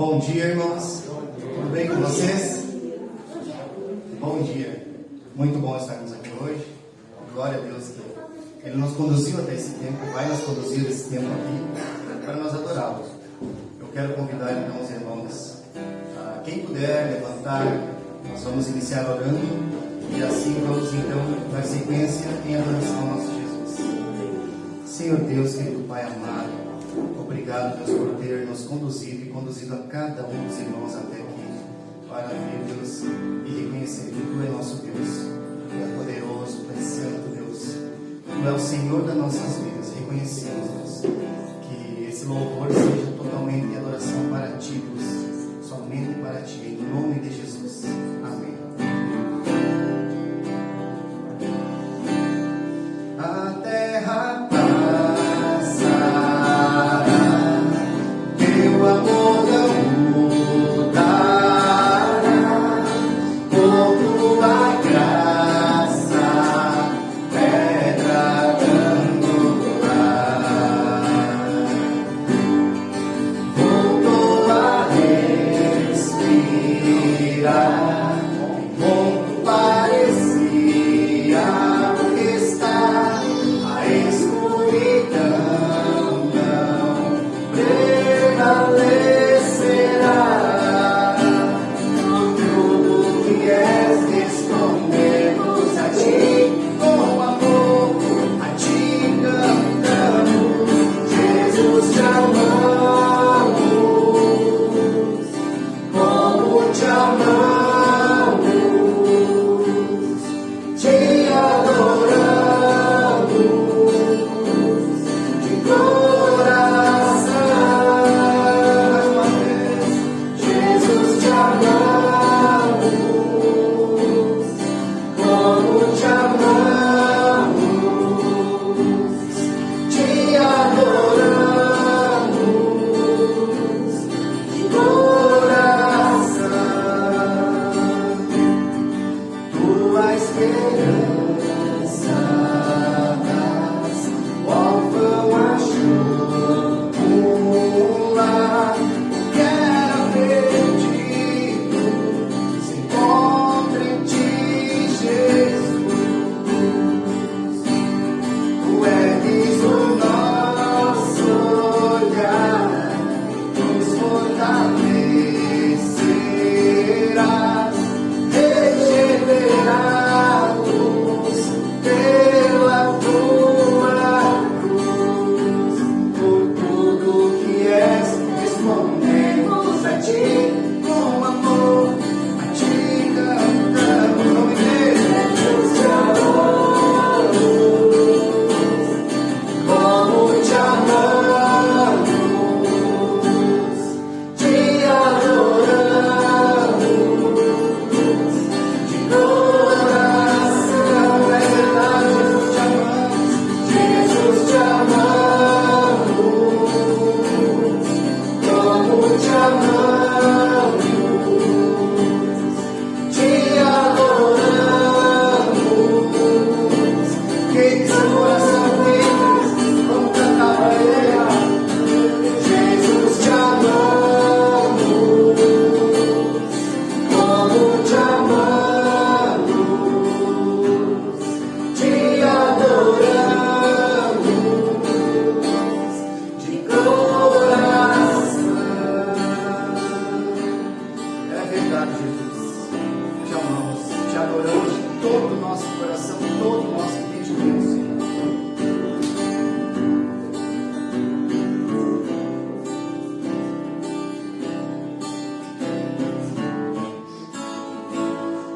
Bom dia, irmãos. Tudo bem com vocês? Bom dia. Muito bom estarmos aqui hoje. Glória a Deus que Ele nos conduziu até esse tempo, vai nos conduzir esse tempo aqui para nós adorá-lo. Eu quero convidar então os irmãos, quem puder levantar, nós vamos iniciar orando e assim vamos então dar sequência em adoração ao nosso Jesus. Senhor Deus, querido Pai amado, obrigado, Deus, por ter nos conduzido e conduzido a cada um dos irmãos até aqui, para ver, Deus, e reconhecer que Tu é nosso Deus, Tu é poderoso, Tu é santo, Deus, Tu é o Senhor das nossas vidas. Reconhecemos, Deus, que esse louvor seja totalmente de adoração para Ti, Deus, somente para Ti, em nome de Jesus. Amém. A terra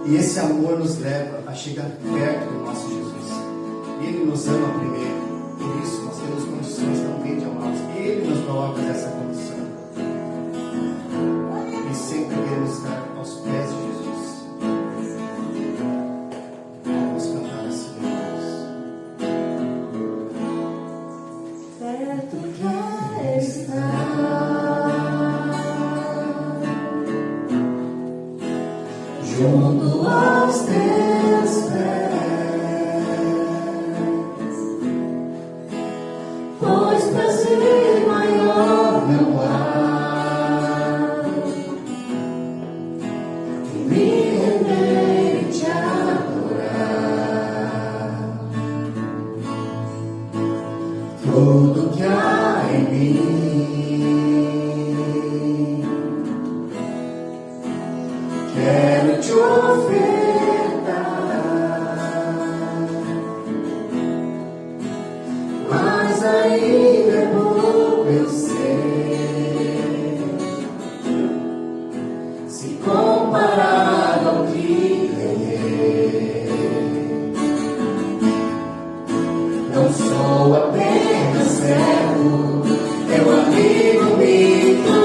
e esse amor nos leva a chegar perto do nosso Jesus. Ele nos ama primeiro, por isso nós temos condições também de amá-los. Ele nos coloca nessa condição. E sempre queremos estar aos pés de Jesus. Vamos cantar assim, Deus. Perto quer estar, junto aos teus pés, pois prazer maior não há. tudo que há em mim. Quero te ofertar, mas ainda é bom eu sei, se comparado ao que ganhei, não sou apenas servo, teu amigo me conhece.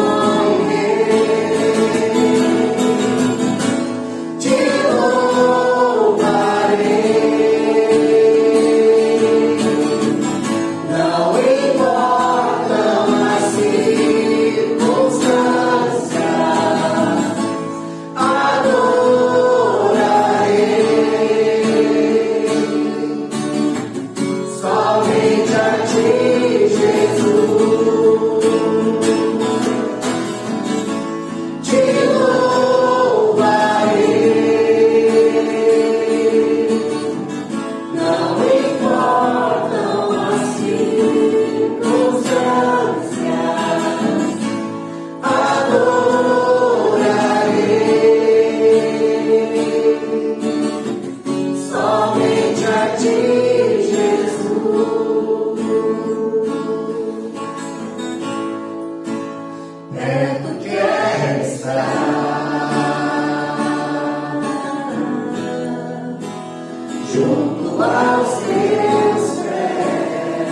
Junto aos teus pés,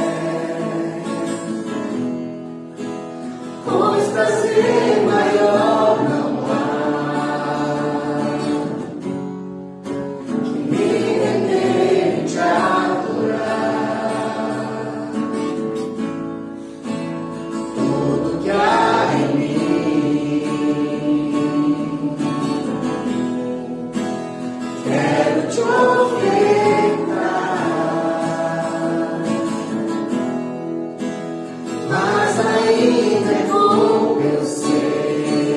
pois prazer maior não há que me render e te adorar. Tudo que há em mim, quero te oferecer. Ainda é bom eu sei,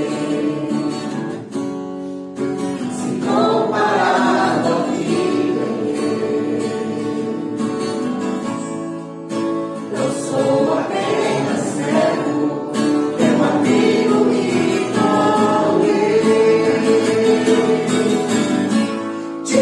se comparado ao que ganhei, eu sou apenas servo, teu amigo me conhece. Te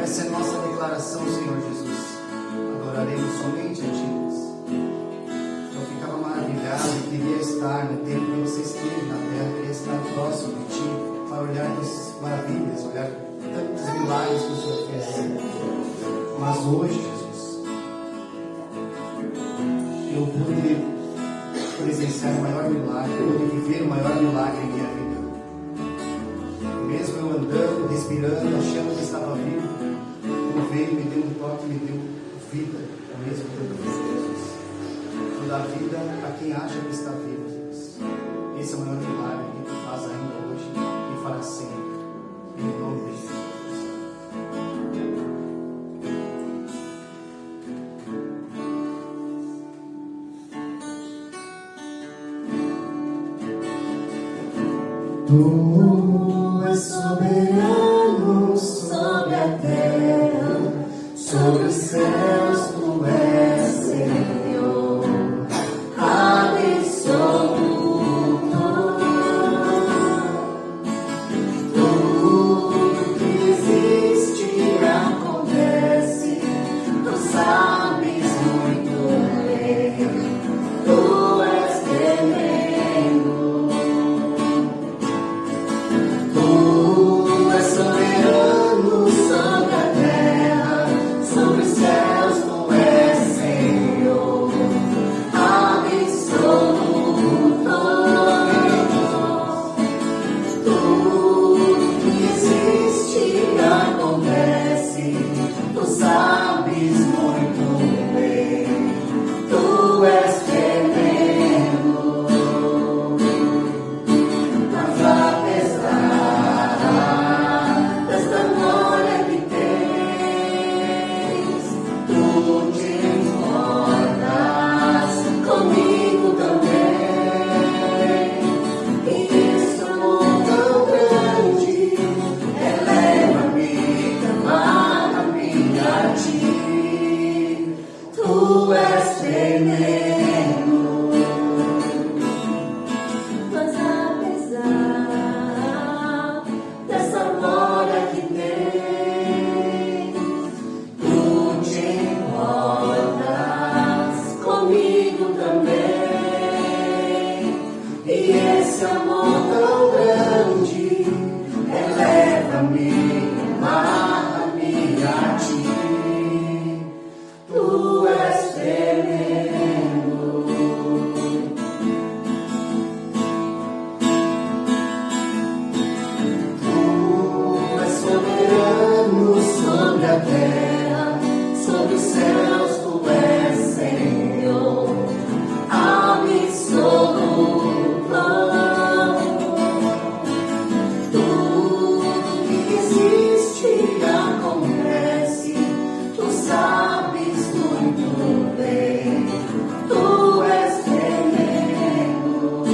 essa é a nossa declaração, Senhor Jesus. Adoraremos somente a Ti. Eu ficava maravilhado e queria estar no tempo que você esteve na terra, queria estar próximo de Ti, para olhar as maravilhas, olhar tantos milagres que o Senhor fez. Mas hoje, Jesus, eu pude presenciar o maior milagre, eu pude viver o maior milagre em minha vida. Mesmo eu andando, respirando, achando que estava vivo, Tu veio, me deu um toque, me deu vida ao mesmo tempo, Jesus. Tu dá vida a quem acha que está vivo, Jesus. Esse é o maior milagre que Tu faz ainda hoje e fará sempre. Em nome de Jesus. Tu és soberano sobre a terra, sobre os céus, Tu és Senhor, absoluto. Tudo que existe acontece, Tu sabes muito bem, Tu és tremendo. esse amor tão grande, eleva-me, amarra-me a ti. Tu és tremendo. Tu és soberano sobre a terra, sobre os céus. Tu és Senhor absoluto. Tudo que existe acontece. Tu sabes muito bem. Tu és tremendo.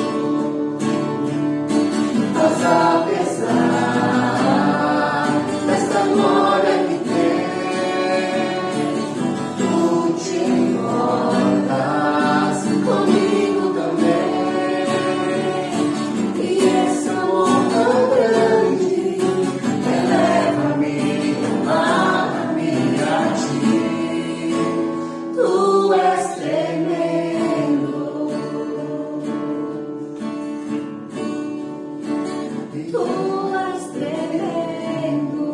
Mas apesar desta glória que tem, tu te importas comigo também. E esse amor tão grande, eleva-me, amarra-me a ti. Tu és tremendo. Tu és tremendo.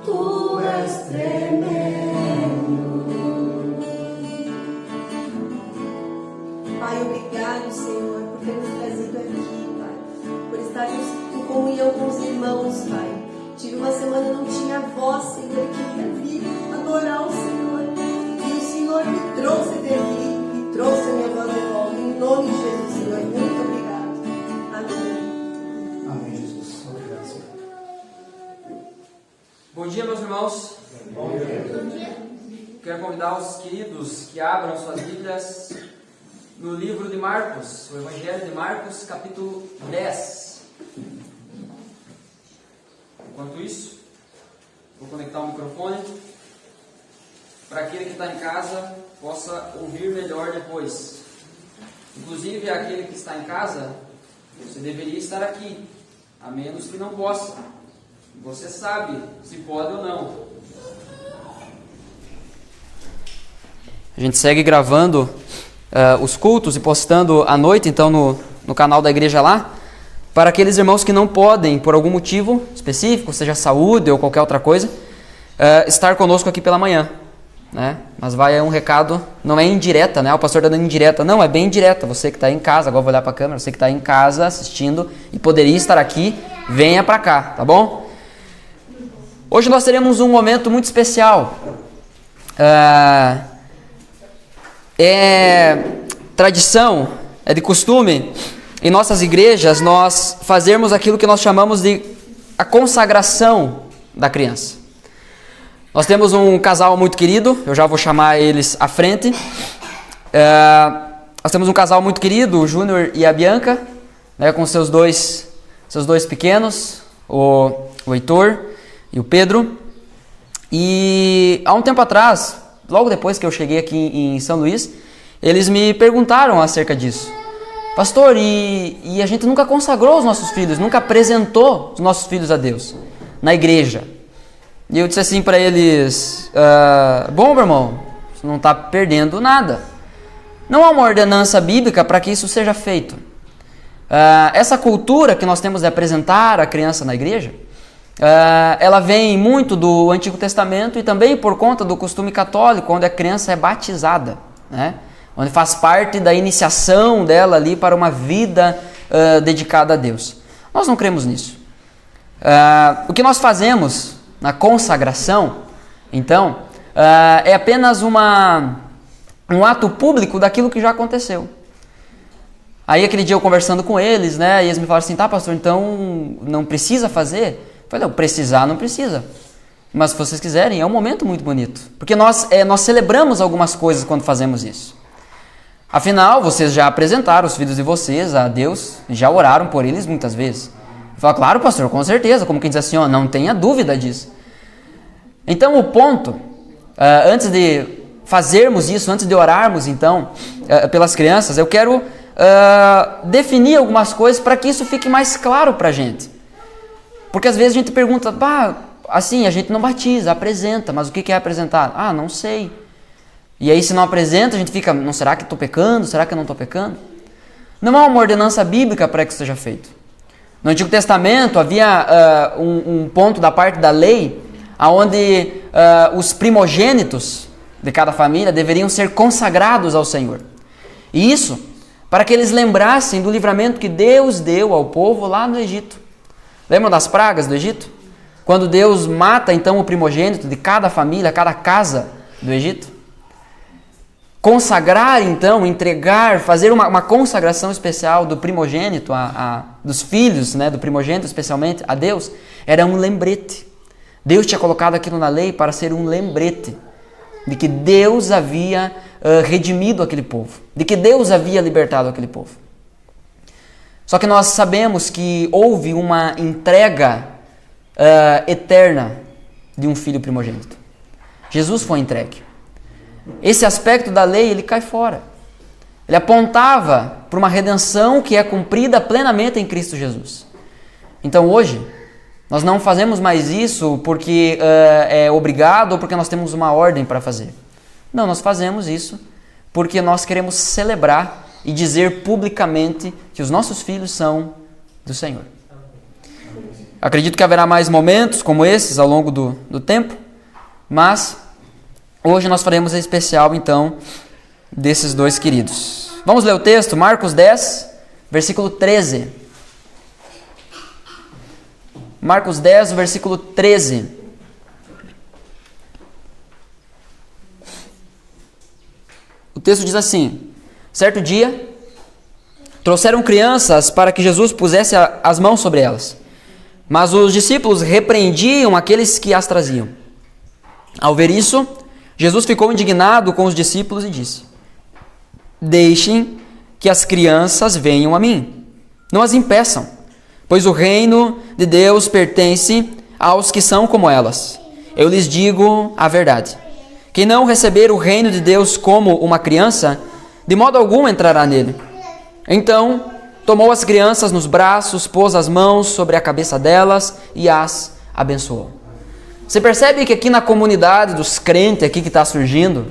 Tu és tremendo. Pai, obrigado, Senhor, por ter nos trazido aqui, Pai. Por estarmos em comunhão com os irmãos, Pai. Tive uma semana e não tinha voz, Senhor, e queria vir adorar o Senhor. E o Senhor me trouxe até aqui, me trouxe a minha voz de volta. Em nome de Jesus, Senhor, muito obrigado. Amém. Amém, Jesus. Obrigado, Senhor. Bom dia, meus irmãos. Bom dia. Quero convidar os queridos que abram suas Bíblias no livro de Marcos, o Evangelho de Marcos, capítulo 10. Enquanto isso, vou conectar o microfone para aquele que está em casa possa ouvir melhor depois. Inclusive, aquele que está em casa, você deveria estar aqui, a menos que não possa. Você sabe se pode ou não. A gente segue gravando os cultos e postando à noite, então, no canal da igreja lá, para aqueles irmãos que não podem, por algum motivo específico, seja saúde ou qualquer outra coisa, estar conosco aqui pela manhã, né? Mas vai um recado, não é indireta, né? O pastor está dando indireta, não, é bem indireta. Você que está em casa, agora vou olhar para a câmera, você que está em casa assistindo e poderia estar aqui, venha para cá, tá bom? Hoje nós teremos um momento muito especial. É tradição, é de costume, em nossas igrejas, nós fazermos aquilo que nós chamamos de a consagração da criança. Nós temos um casal muito querido, eu já vou chamar eles à frente. Nós temos um casal muito querido, o Júnior e a Bianca, né, com seus dois pequenos, o Heitor e o Pedro. E há um tempo atrás, logo depois que eu cheguei aqui em São Luís, eles me perguntaram acerca disso. Pastor, e a gente nunca consagrou os nossos filhos, nunca apresentou os nossos filhos a Deus na igreja. E eu disse assim para eles, bom, meu irmão, você não está perdendo nada. Não há uma ordenança bíblica para que isso seja feito. Essa cultura que nós temos de apresentar a criança na igreja, ela vem muito do Antigo Testamento e também por conta do costume católico, onde a criança é batizada, né? Onde faz parte da iniciação dela ali para uma vida dedicada a Deus. Nós não cremos nisso. O que nós fazemos na consagração, então, é apenas um ato público daquilo que já aconteceu. Aí aquele dia eu conversando com eles, né, e eles me falaram assim, tá, pastor, então não precisa fazer? Eu falei, não, precisar não precisa. Mas se vocês quiserem, é um momento muito bonito. Porque nós celebramos algumas coisas quando fazemos isso. Afinal, vocês já apresentaram os filhos de vocês a Deus, já oraram por eles muitas vezes. Eu falo, claro, pastor, com certeza. Como quem diz assim, não tenha dúvida disso. Então, o ponto, antes de fazermos isso, antes de orarmos, então, pelas crianças, eu quero definir algumas coisas para que isso fique mais claro para a gente. Porque às vezes a gente pergunta, assim, a gente não batiza, apresenta, mas o que é apresentar? Não sei. E aí se não apresenta, a gente fica, não, será que estou pecando? Será que eu não estou pecando? Não há uma ordenança bíblica para que isso seja feito. No Antigo Testamento havia um ponto da parte da lei onde os primogênitos de cada família deveriam ser consagrados ao Senhor. E isso para que eles lembrassem do livramento que Deus deu ao povo lá no Egito. Lembram das pragas do Egito? Quando Deus mata então o primogênito de cada família, cada casa do Egito. Consagrar então, entregar, fazer uma consagração especial do primogênito, dos filhos, né, do primogênito especialmente, a Deus, era um lembrete. Deus tinha colocado aquilo na lei para ser um lembrete de que Deus havia redimido aquele povo, de que Deus havia libertado aquele povo. Só que nós sabemos que houve uma entrega eterna de um filho primogênito. Jesus foi entregue. Esse aspecto da lei, ele cai fora. Ele apontava para uma redenção que é cumprida plenamente em Cristo Jesus. Então hoje, nós não fazemos mais isso porque é obrigado ou porque nós temos uma ordem para fazer. Não, nós fazemos isso porque nós queremos celebrar e dizer publicamente que os nossos filhos são do Senhor. Acredito que haverá mais momentos como esses ao longo do tempo, mas hoje nós faremos em especial, então, desses dois queridos. Vamos ler o texto, Marcos 10, versículo 13. Marcos 10, versículo 13. O texto diz assim: certo dia, trouxeram crianças para que Jesus pusesse as mãos sobre elas. Mas os discípulos repreendiam aqueles que as traziam. Ao ver isso, Jesus ficou indignado com os discípulos e disse: deixem que as crianças venham a mim. Não as impeçam, pois o reino de Deus pertence aos que são como elas. Eu lhes digo a verdade. Quem não receber o reino de Deus como uma criança, de modo algum entrará nele. Então, tomou as crianças nos braços, pôs as mãos sobre a cabeça delas e as abençoou. Você percebe que aqui na comunidade dos crentes aqui que está surgindo,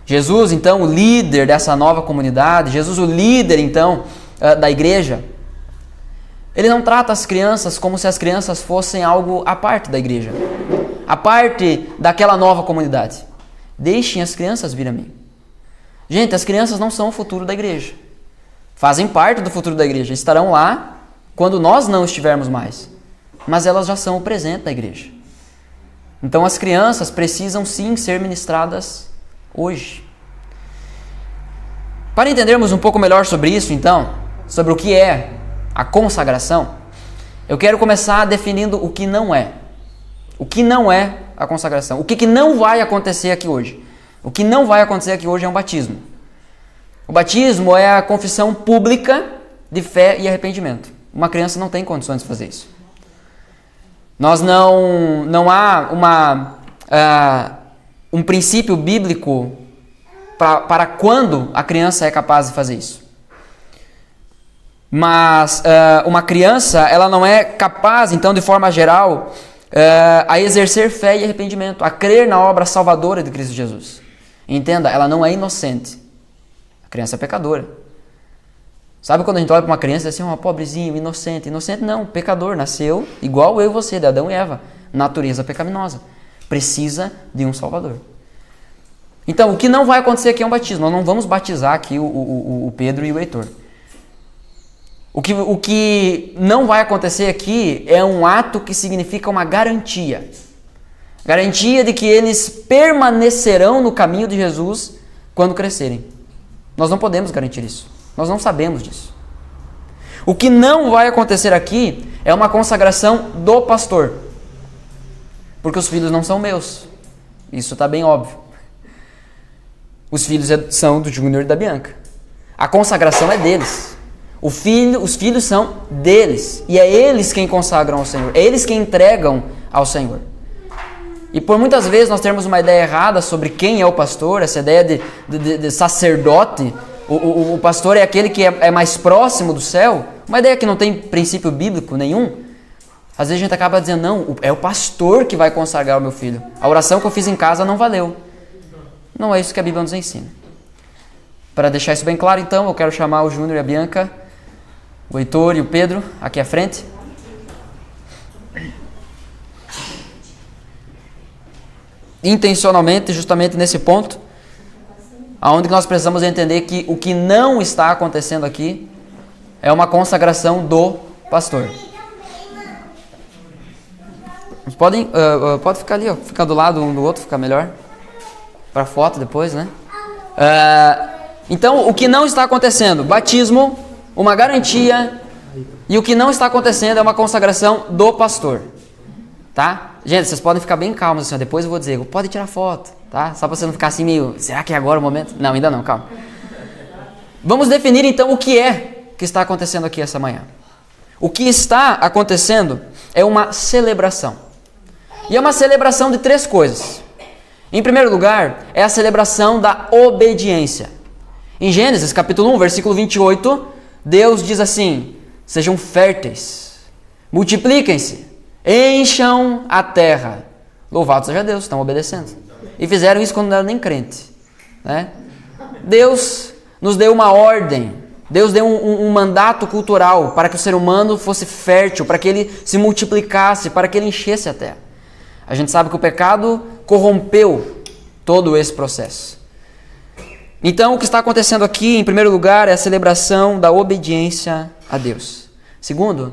Jesus, então, o líder dessa nova comunidade, Jesus, o líder, então, da igreja, ele não trata as crianças como se as crianças fossem algo à parte da igreja, à parte daquela nova comunidade. Deixem as crianças vir a mim. Gente, as crianças não são o futuro da igreja. Fazem parte do futuro da igreja. Estarão lá quando nós não estivermos mais. Mas elas já são o presente da igreja. Então as crianças precisam sim ser ministradas hoje. Para entendermos um pouco melhor sobre isso, então, sobre o que é a consagração, eu quero começar definindo o que não é. O que não é a consagração. O que não vai acontecer aqui hoje. O que não vai acontecer aqui hoje é um batismo. O batismo é a confissão pública de fé e arrependimento. Uma criança não tem condições de fazer isso. Não há um princípio bíblico para quando a criança é capaz de fazer isso. Mas uma criança, ela não é capaz, então, de forma geral, a exercer fé e arrependimento, a crer na obra salvadora de Cristo Jesus. Entenda, ela não é inocente. A criança é pecadora. Sabe quando a gente olha para uma criança e diz assim, pobrezinho, inocente. Inocente não, pecador, nasceu igual eu e você, de Adão e Eva. Natureza pecaminosa. Precisa de um Salvador. Então, o que não vai acontecer aqui é um batismo. Nós não vamos batizar aqui o Pedro e o Heitor. O que não vai acontecer aqui é um ato que significa uma garantia. Garantia de que eles permanecerão no caminho de Jesus quando crescerem. Nós não podemos garantir isso. Nós não sabemos disso. O que não vai acontecer aqui é uma consagração do pastor. Porque os filhos não são meus. Isso está bem óbvio. Os filhos são do Júnior e da Bianca. A consagração é deles. Os filhos são deles. E é eles quem consagram ao Senhor. É eles quem entregam ao Senhor. E por muitas vezes nós temos uma ideia errada sobre quem é o pastor, essa ideia de sacerdote. O pastor é aquele que é mais próximo do céu. Uma ideia que não tem princípio bíblico nenhum. Às vezes a gente acaba dizendo, não, é o pastor que vai consagrar o meu filho. A oração que eu fiz em casa não valeu. Não é isso que a Bíblia nos ensina. Para deixar isso bem claro, então, eu quero chamar o Júnior e a Bianca, o Heitor e o Pedro aqui à frente. Intencionalmente, justamente nesse ponto, aonde nós precisamos entender que o que não está acontecendo aqui é uma consagração do pastor. Podem, pode ficar ali, ó, ficar do lado um do outro, ficar melhor. Para foto depois, né? Então, o que não está acontecendo? Batismo, uma garantia, e o que não está acontecendo é uma consagração do pastor. Tá? Gente, vocês podem ficar bem calmos assim, ó, depois eu vou dizer, pode tirar foto, tá? Só para você não ficar assim meio, será que é agora o momento? Não, ainda não, calma. Vamos definir então o que é que está acontecendo aqui essa manhã. O que está acontecendo é uma celebração. E é uma celebração de 3 coisas. Em primeiro lugar, é a celebração da obediência. Em Gênesis, capítulo 1, versículo 28, Deus diz assim: sejam férteis, multipliquem-se, encham a terra. Louvado seja Deus, estão obedecendo. E fizeram isso quando não eram nem crente, né? Deus nos deu uma ordem, Deus deu um mandato cultural para que o ser humano fosse fértil, para que ele se multiplicasse, para que ele enchesse a terra. A gente sabe que o pecado corrompeu todo esse processo. Então, o que está acontecendo aqui, em primeiro lugar, é a celebração da obediência a Deus. Segundo,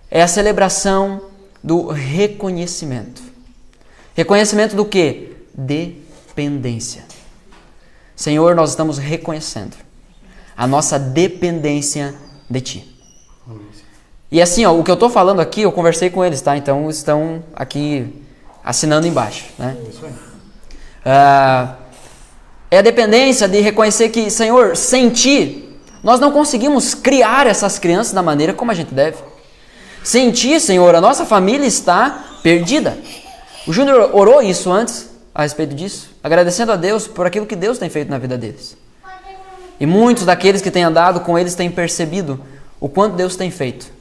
é a celebração do reconhecimento. Reconhecimento do quê? Dependência. Senhor, nós estamos reconhecendo a nossa dependência de Ti. E assim, ó, o que eu estou falando aqui, eu conversei com eles, tá? Então, estão aqui assinando embaixo, né? É a dependência de reconhecer que, Senhor, sem Ti, nós não conseguimos criar essas crianças da maneira como a gente deve. Sem Ti, Senhor, a nossa família está perdida. O Júnior orou isso antes, a respeito disso, agradecendo a Deus por aquilo que Deus tem feito na vida deles. E muitos daqueles que têm andado com eles têm percebido o quanto Deus tem feito.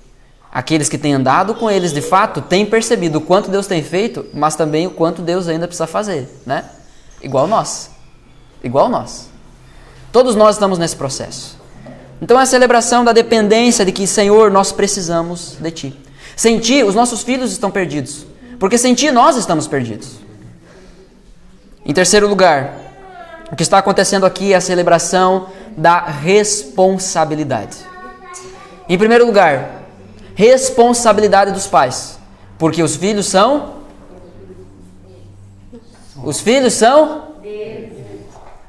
Aqueles que têm andado com eles, de fato, têm percebido o quanto Deus tem feito, mas também o quanto Deus ainda precisa fazer, né? Igual nós. Igual nós. Todos nós estamos nesse processo. Então é a celebração da dependência de que, Senhor, nós precisamos de Ti. Sem Ti, os nossos filhos estão perdidos. Porque sem Ti, nós estamos perdidos. Em terceiro lugar, o que está acontecendo aqui é a celebração da responsabilidade. Em primeiro lugar, responsabilidade dos pais. Porque os filhos são... Os filhos são...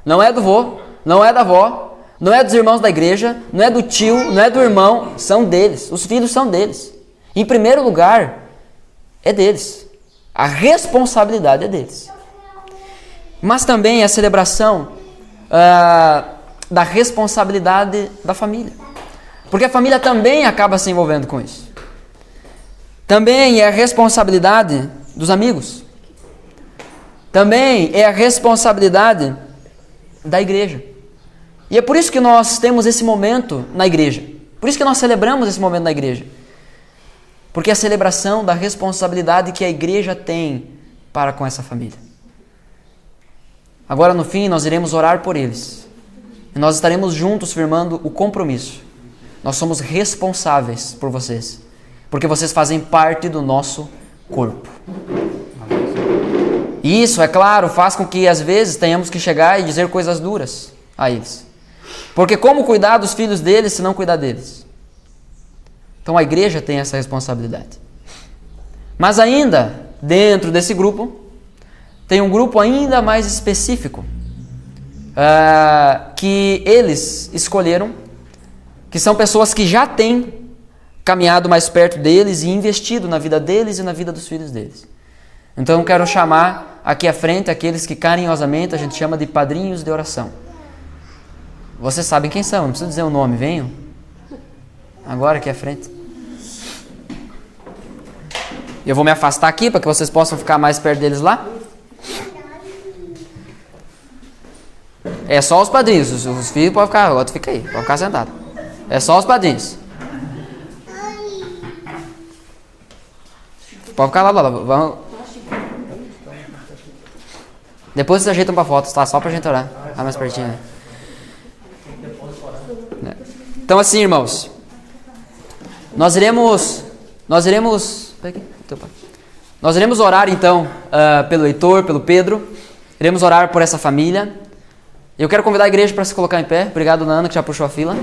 Não é do vô, não é da avó, não é dos irmãos da igreja, não é do tio, não é do irmão, são deles. Os filhos são deles. Em primeiro lugar, é deles. A responsabilidade é deles. Mas também é a celebração da responsabilidade da família. Porque a família também acaba se envolvendo com isso. Também é a responsabilidade dos amigos. Também é a responsabilidade da igreja. E é por isso que nós temos esse momento na igreja. Por isso que nós celebramos esse momento na igreja. Porque é a celebração da responsabilidade que a igreja tem para com essa família. Agora, no fim, nós iremos orar por eles. E nós estaremos juntos firmando o compromisso. Nós somos responsáveis por vocês. Porque vocês fazem parte do nosso corpo. E isso, é claro, faz com que às vezes tenhamos que chegar e dizer coisas duras a eles. Porque como cuidar dos filhos deles se não cuidar deles? Então a igreja tem essa responsabilidade. Mas ainda, dentro desse grupo, tem um grupo ainda mais específico que eles escolheram, que são pessoas que já têm caminhado mais perto deles e investido na vida deles e na vida dos filhos deles. Então eu quero chamar aqui à frente aqueles que carinhosamente a gente chama de padrinhos de oração. Vocês sabem quem são, não preciso dizer o nome, venham. Agora aqui à frente. Eu vou me afastar aqui para que vocês possam ficar mais perto deles lá. É só os padrinhos, os filhos podem ficar, o outro fica aí, pode ficar sentado. É só os padrinhos. Pode ficar lá. Vamos. Depois vocês ajeitam pra foto, tá? Só pra gente orar. Vai mais pertinho, né? Então assim, irmãos, nós iremos orar então pelo Heitor, pelo Pedro. Iremos orar por essa família. Eu quero convidar a igreja para se colocar em pé. Obrigado, Nana, que já puxou a fila.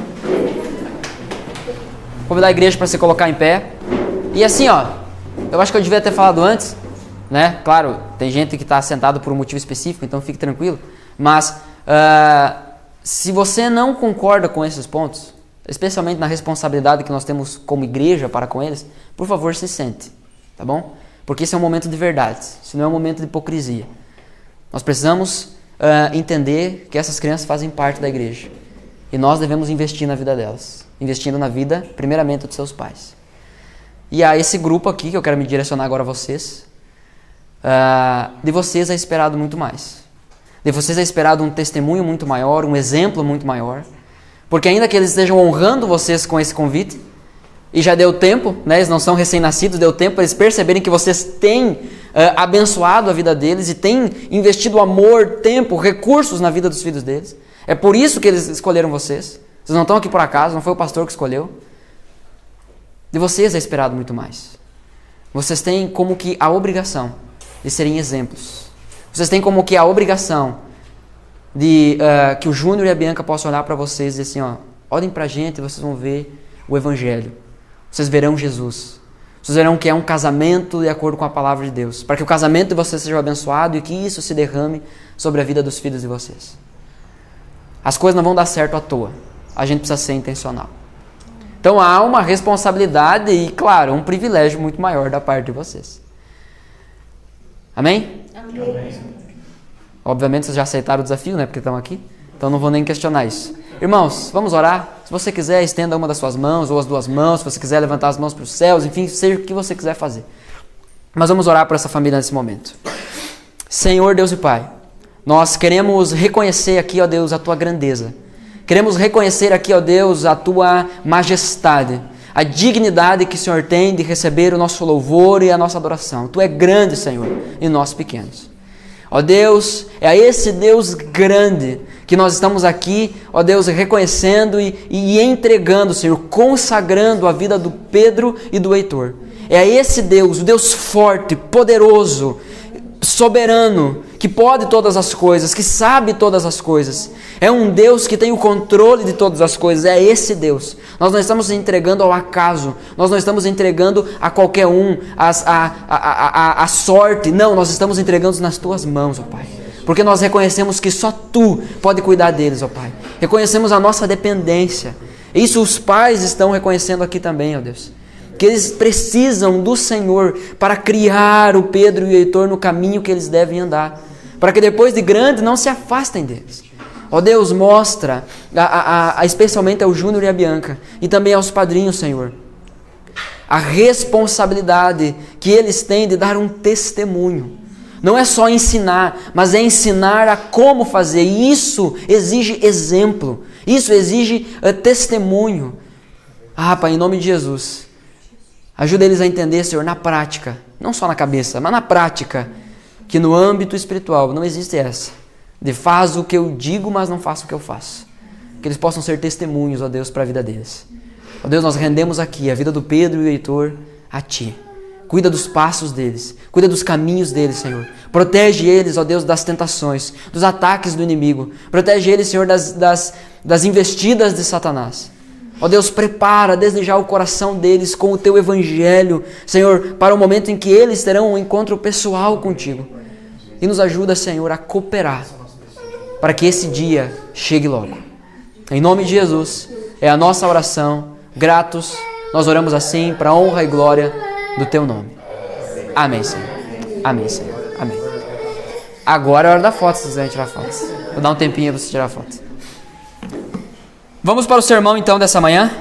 Convidar a igreja para se colocar em pé. E assim, ó, eu acho que eu devia ter falado antes, né? Claro, tem gente que está sentado por um motivo específico, então fique tranquilo. Mas se você não concorda com esses pontos, especialmente na responsabilidade que nós temos como igreja para com eles, por favor, se sente, tá bom? Porque esse é um momento de verdade, isso não é um momento de hipocrisia. Nós precisamos entender que essas crianças fazem parte da igreja e nós devemos investir na vida delas, investindo na vida, primeiramente, dos seus pais. E a esse grupo aqui, que eu quero me direcionar agora a vocês, de vocês é esperado muito mais. De vocês é esperado um testemunho muito maior, um exemplo muito maior, porque ainda que eles estejam honrando vocês com esse convite, e já deu tempo, né, eles não são recém-nascidos, deu tempo para eles perceberem que vocês têm abençoado a vida deles e têm investido amor, tempo, recursos na vida dos filhos deles. É por isso que eles escolheram vocês. Vocês não estão aqui por acaso, não foi o pastor que escolheu. De vocês é esperado muito mais. Vocês têm como que a obrigação de serem exemplos. Vocês têm como que a obrigação de que o Júnior e a Bianca possam olhar para vocês e dizer assim, ó, olhem para a gente e vocês vão ver o Evangelho. Vocês verão Jesus. Vocês verão que é um casamento de acordo com a palavra de Deus. Para que o casamento de vocês seja abençoado e que isso se derrame sobre a vida dos filhos de vocês. As coisas não vão dar certo à toa. A gente precisa ser intencional. Então há uma responsabilidade e, claro, um privilégio muito maior da parte de vocês. Amém? Amém. Obviamente vocês já aceitaram o desafio, né? Porque estão aqui. Então não vou nem questionar isso. Irmãos, vamos orar? Se você quiser, estenda uma das suas mãos ou as duas mãos. Se você quiser levantar as mãos para os céus, enfim, seja o que você quiser fazer. Mas vamos orar por essa família nesse momento. Senhor Deus e Pai, nós queremos reconhecer aqui, ó Deus, a Tua grandeza. Queremos reconhecer aqui, ó Deus, a Tua majestade, a dignidade que o Senhor tem de receber o nosso louvor e a nossa adoração. Tu é grande, Senhor, e nós pequenos. Ó Deus, é a esse Deus grande que nós estamos aqui, ó Deus, reconhecendo e entregando, Senhor, consagrando a vida do Pedro e do Heitor. É a esse Deus, o Deus forte, poderoso, soberano, que pode todas as coisas, que sabe todas as coisas. É um Deus que tem o controle de todas as coisas. É esse Deus. Nós não estamos entregando ao acaso. Nós não estamos entregando a qualquer um, a sorte. Não, nós estamos entregando nas Tuas mãos, ó Pai. Porque nós reconhecemos que só Tu pode cuidar deles, ó Pai. Reconhecemos a nossa dependência. Isso os pais estão reconhecendo aqui também, ó Deus. Que eles precisam do Senhor para criar o Pedro e o Heitor no caminho que eles devem andar. Para que depois de grande não se afastem deles. Ó Deus, mostra, especialmente ao Júnior e à Bianca, e também aos padrinhos, Senhor, a responsabilidade que eles têm de dar um testemunho. Não é só ensinar, mas é ensinar a como fazer. E isso exige exemplo, isso exige testemunho. Pai, em nome de Jesus, ajuda eles a entender, Senhor, na prática, não só na cabeça, mas na prática, que no âmbito espiritual não existe essa, de faz o que eu digo, mas não faço o que eu faço. Que eles possam ser testemunhos, ó Deus, para a vida deles. Ó Deus, nós rendemos aqui a vida do Pedro e do Heitor a Ti. Cuida dos passos deles, cuida dos caminhos deles, Senhor. Protege eles, ó Deus, das tentações, dos ataques do inimigo. Protege eles, Senhor, das investidas de Satanás. Ó Deus, prepara desde já o coração deles com o Teu Evangelho, Senhor, para o momento em que eles terão um encontro pessoal contigo. E nos ajuda, Senhor, a cooperar para que esse dia chegue logo. Em nome de Jesus, é a nossa oração. Gratos, nós oramos assim para a honra e glória do Teu nome. Amém, Senhor. Amém, Senhor. Amém. Agora é a hora da foto, se vocês quiserem tirar foto. Vou dar um tempinho para você tirar foto. Vamos para o sermão então dessa manhã.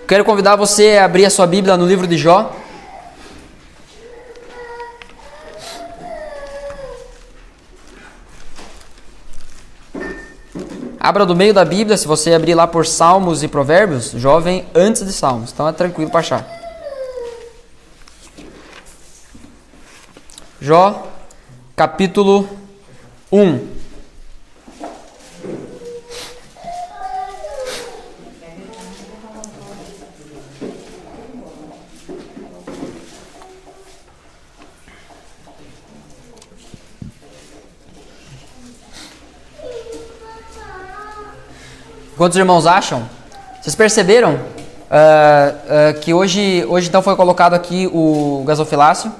Quero convidar você a abrir a sua Bíblia no livro de Jó. Abra do meio da Bíblia, se você abrir lá por Salmos e Provérbios, Jó vem antes de Salmos, então é tranquilo para achar. Jó, capítulo 1. Quantos irmãos acham? Vocês perceberam que hoje então foi colocado aqui o gasofilácio?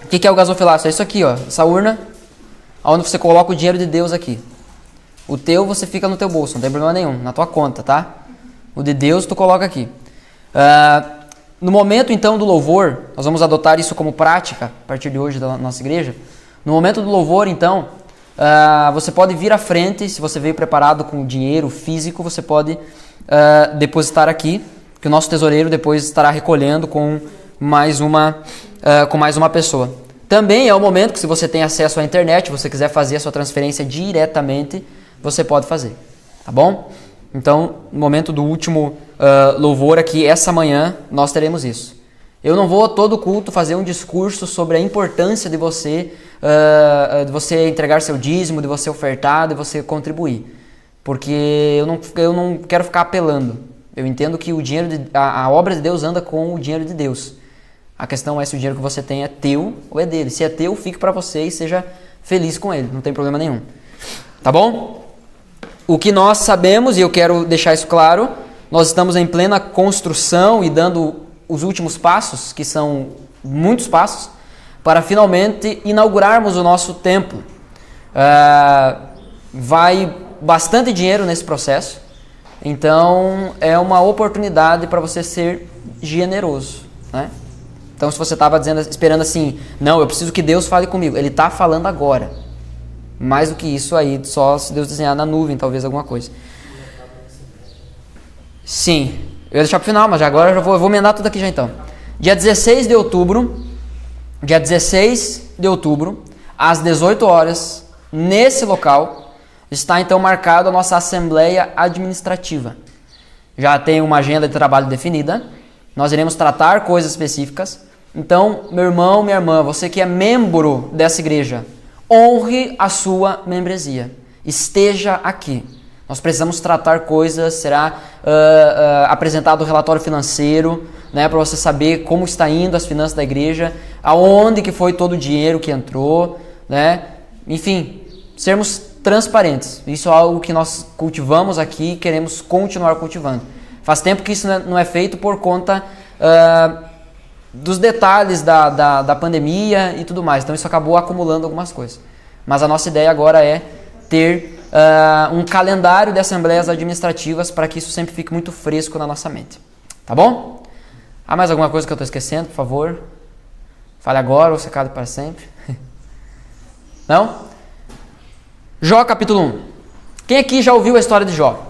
O que é o gasofilácio? É isso aqui, ó, essa urna, onde você coloca o dinheiro de Deus aqui. O teu você fica no teu bolso, não tem problema nenhum, na tua conta, tá? O de Deus tu coloca aqui. No momento então do louvor, nós vamos adotar isso como prática a partir de hoje da nossa igreja. No momento do louvor, então, você pode vir à frente, se você veio preparado com dinheiro físico, você pode depositar aqui, que o nosso tesoureiro depois estará recolhendo com mais uma pessoa. Também é o momento que, se você tem acesso à internet, você quiser fazer a sua transferência diretamente, você pode fazer, tá bom? Então, no momento do último louvor aqui, essa manhã, nós teremos isso. Eu não vou a todo culto fazer um discurso sobre a importância de você entregar seu dízimo, de você ofertar, de você contribuir. Porque eu não quero ficar apelando. Eu entendo que o dinheiro a obra de Deus anda com o dinheiro de Deus. A questão é se o dinheiro que você tem é teu ou é dele. Se é teu, fique para você e seja feliz com ele. Não tem problema nenhum. Tá bom? O que nós sabemos, e eu quero deixar isso claro, nós estamos em plena construção e dando os últimos passos, que são muitos passos, para finalmente inaugurarmos o nosso templo. Vai bastante dinheiro nesse processo, então é uma oportunidade para você ser generoso, né? Então, se você estava esperando assim, não, eu preciso que Deus fale comigo, Ele está falando agora. Mais do que isso aí, só se Deus desenhar na nuvem, talvez alguma coisa. Sim, eu ia deixar para o final, mas agora eu vou emendar tudo aqui já então. Dia 16 de outubro, às 18 horas, nesse local, está então marcado a nossa Assembleia Administrativa. Já tem uma agenda de trabalho definida, nós iremos tratar coisas específicas. Então, meu irmão, minha irmã, você que é membro dessa igreja, honre a sua membresia. Esteja aqui. Nós precisamos tratar coisas, será apresentado o relatório financeiro, né, para você saber como está indo as finanças da igreja, aonde que foi todo o dinheiro que entrou, né? Enfim, sermos transparentes. Isso é algo que nós cultivamos aqui e queremos continuar cultivando. Faz tempo que isso não é feito por conta dos detalhes da pandemia e tudo mais. Então isso acabou acumulando algumas coisas. Mas a nossa ideia agora é ter um calendário de assembleias administrativas para que isso sempre fique muito fresco na nossa mente. Tá bom? Há mais alguma coisa que eu estou esquecendo, por favor? Fale agora ou se cale para sempre. Não? Jó capítulo 1. Quem aqui já ouviu a história de Jó?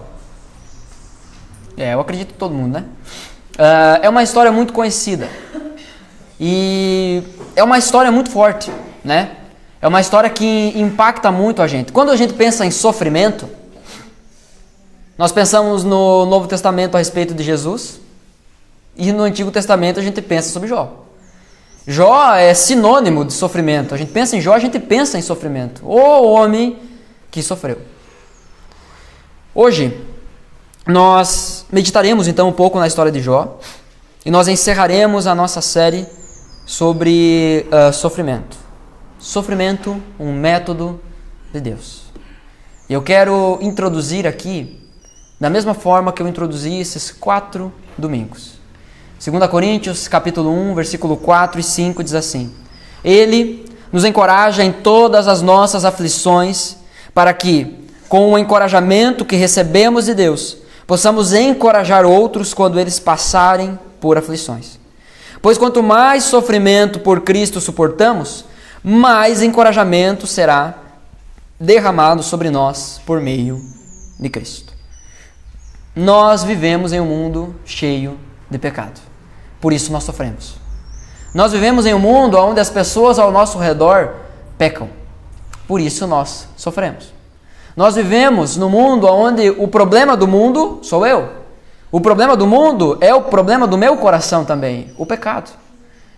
Eu acredito em todo mundo, né? É uma história muito conhecida. E é uma história muito forte, né? É uma história que impacta muito a gente. Quando a gente pensa em sofrimento, nós pensamos no Novo Testamento a respeito de Jesus, e no Antigo Testamento a gente pensa sobre Jó. Jó é sinônimo de sofrimento. A gente pensa em Jó, a gente pensa em sofrimento. O homem que sofreu. Hoje, nós meditaremos então um pouco na história de Jó, e nós encerraremos a nossa série sobre sofrimento. Sofrimento, um método de Deus. E eu quero introduzir aqui, da mesma forma que eu introduzi esses 4 domingos. 2 Coríntios, capítulo 1, versículo 4 e 5 diz assim: Ele nos encoraja em todas as nossas aflições, para que, com o encorajamento que recebemos de Deus, possamos encorajar outros quando eles passarem por aflições. Pois quanto mais sofrimento por Cristo suportamos, mais encorajamento será derramado sobre nós por meio de Cristo. Nós vivemos em um mundo cheio de pecado. Por isso nós sofremos. Nós vivemos em um mundo onde as pessoas ao nosso redor pecam. Por isso nós sofremos. Nós vivemos no mundo onde o problema do mundo sou eu. O problema do mundo é o problema do meu coração também, o pecado.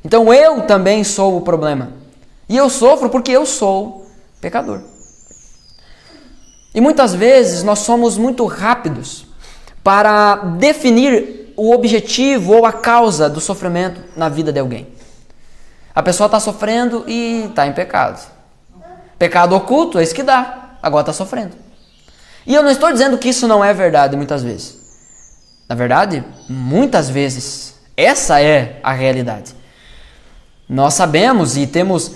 Então eu também sou o problema. E eu sofro porque eu sou pecador. E muitas vezes nós somos muito rápidos para definir o objetivo ou a causa do sofrimento na vida de alguém. A pessoa está sofrendo e está em pecado. Pecado oculto, é isso que dá. Agora está sofrendo. E eu não estou dizendo que isso não é verdade muitas vezes. Na verdade, muitas vezes, essa é a realidade. Nós sabemos e temos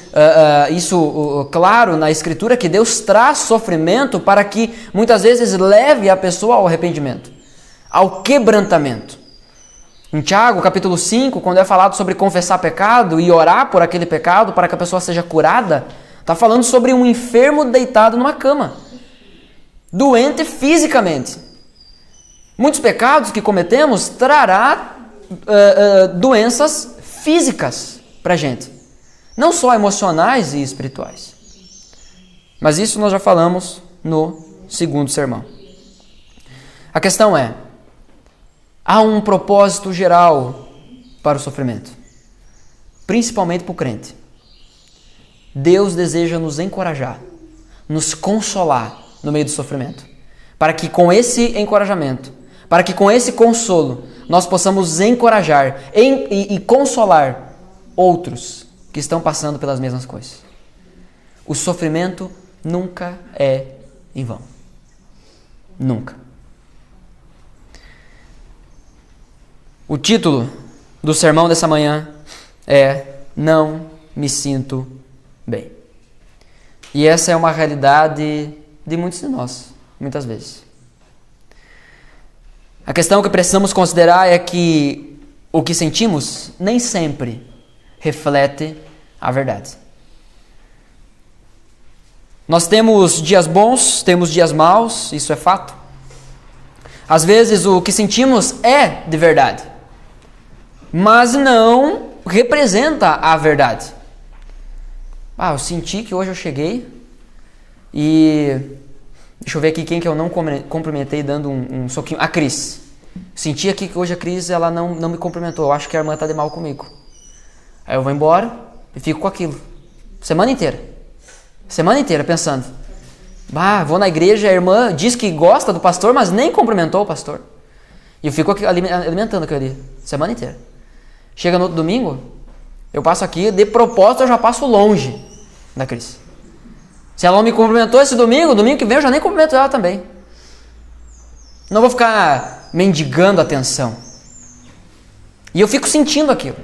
isso claro na Escritura, que Deus traz sofrimento para que muitas vezes leve a pessoa ao arrependimento, ao quebrantamento. Em Tiago, capítulo 5, quando é falado sobre confessar pecado e orar por aquele pecado para que a pessoa seja curada, está falando sobre um enfermo deitado numa cama, doente fisicamente. Muitos pecados que cometemos trará doenças físicas para a gente, não só emocionais e espirituais. Mas isso nós já falamos no segundo sermão. A questão é, há um propósito geral para o sofrimento, principalmente para o crente. Deus deseja nos encorajar, nos consolar no meio do sofrimento, para que com esse encorajamento, para que com esse consolo, nós possamos encorajar e consolar outros que estão passando pelas mesmas coisas. O sofrimento nunca é em vão. Nunca. O título do sermão dessa manhã é Não me sinto bem. E essa é uma realidade de muitos de nós, muitas vezes. A questão que precisamos considerar é que o que sentimos nem sempre reflete a verdade. Nós temos dias bons, temos dias maus, isso é fato. Às vezes o que sentimos é de verdade, mas não representa a verdade. Eu senti que hoje eu cheguei e... Deixa eu ver aqui quem que eu não cumprimentei dando um soquinho. A Cris. Senti aqui que hoje a Cris ela não me cumprimentou. Eu acho que a irmã está de mal comigo. Aí eu vou embora e fico com aquilo. Semana inteira pensando. Vou na igreja, a irmã diz que gosta do pastor, mas nem cumprimentou o pastor. E eu fico alimentando aquilo ali. Semana inteira. Chega no outro domingo, eu passo aqui, de propósito eu já passo longe da Cris. Se ela não me cumprimentou esse domingo que vem eu já nem cumprimento ela também. Não vou ficar mendigando atenção. E eu fico sentindo aquilo.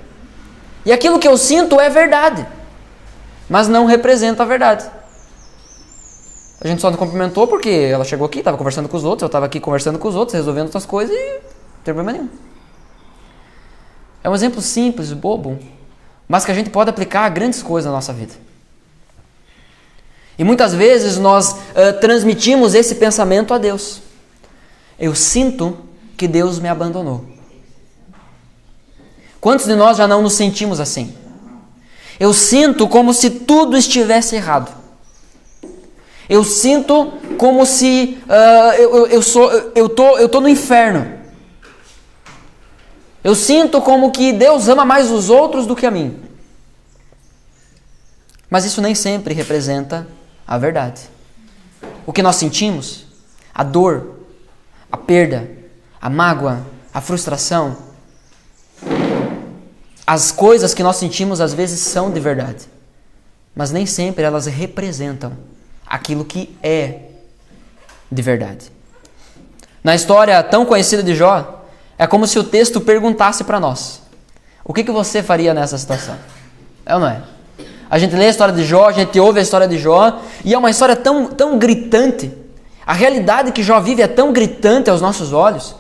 E aquilo que eu sinto é verdade, mas não representa a verdade. A gente só não cumprimentou porque ela chegou aqui, estava conversando com os outros, eu estava aqui conversando com os outros, resolvendo outras coisas e não tem problema nenhum. É um exemplo simples, bobo, mas que a gente pode aplicar a grandes coisas na nossa vida. E muitas vezes nós transmitimos esse pensamento a Deus. Eu sinto que Deus me abandonou. Quantos de nós já não nos sentimos assim? Eu sinto como se tudo estivesse errado. Eu sinto como se eu tô no inferno. Eu sinto como que Deus ama mais os outros do que a mim. Mas isso nem sempre representa a verdade. O que nós sentimos, a dor, a perda, a mágoa, a frustração, as coisas que nós sentimos às vezes são de verdade, mas nem sempre elas representam aquilo que é de verdade. Na história tão conhecida de Jó, é como se o texto perguntasse para nós: o que você faria nessa situação? É ou não é? A gente lê a história de Jó, a gente ouve a história de Jó, e é uma história tão gritante. A realidade que Jó vive é tão gritante aos nossos olhos.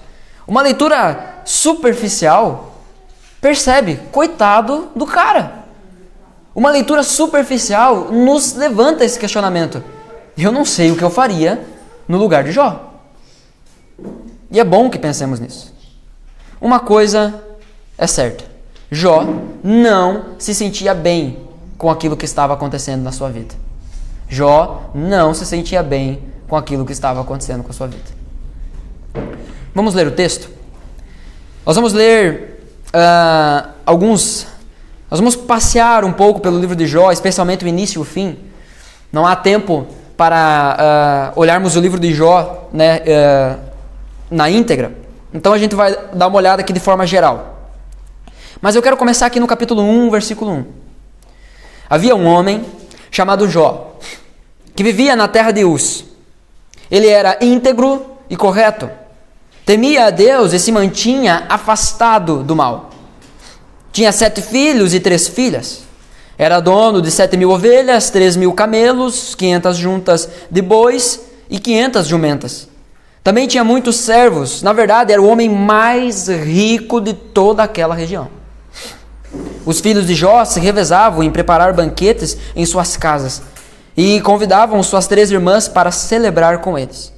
Uma leitura superficial percebe, coitado do cara. Uma leitura superficial nos levanta esse questionamento. Eu não sei o que eu faria no lugar de Jó. E é bom que pensemos nisso. Uma coisa é certa: Jó não se sentia bem com aquilo que estava acontecendo na sua vida. Jó não se sentia bem com aquilo que estava acontecendo com a sua vida. Vamos ler o texto? Nós vamos ler alguns Nós vamos passear um pouco pelo livro de Jó, especialmente o início e o fim. Não há tempo para olharmos o livro de Jó, né, na íntegra. Então a gente vai dar uma olhada aqui de forma geral. Mas eu quero começar aqui no capítulo 1, versículo 1. Havia um homem chamado Jó, que vivia na terra de Uz. Ele era íntegro e correto. Temia a Deus e se mantinha afastado do mal. Tinha 7 filhos e 3 filhas. Era dono de 7.000 ovelhas, 3.000 camelos, 500 juntas de bois e 500 jumentas. Também tinha muitos servos. Na verdade, era o homem mais rico de toda aquela região. Os filhos de Jó se revezavam em preparar banquetes em suas casas e convidavam suas 3 irmãs para celebrar com eles.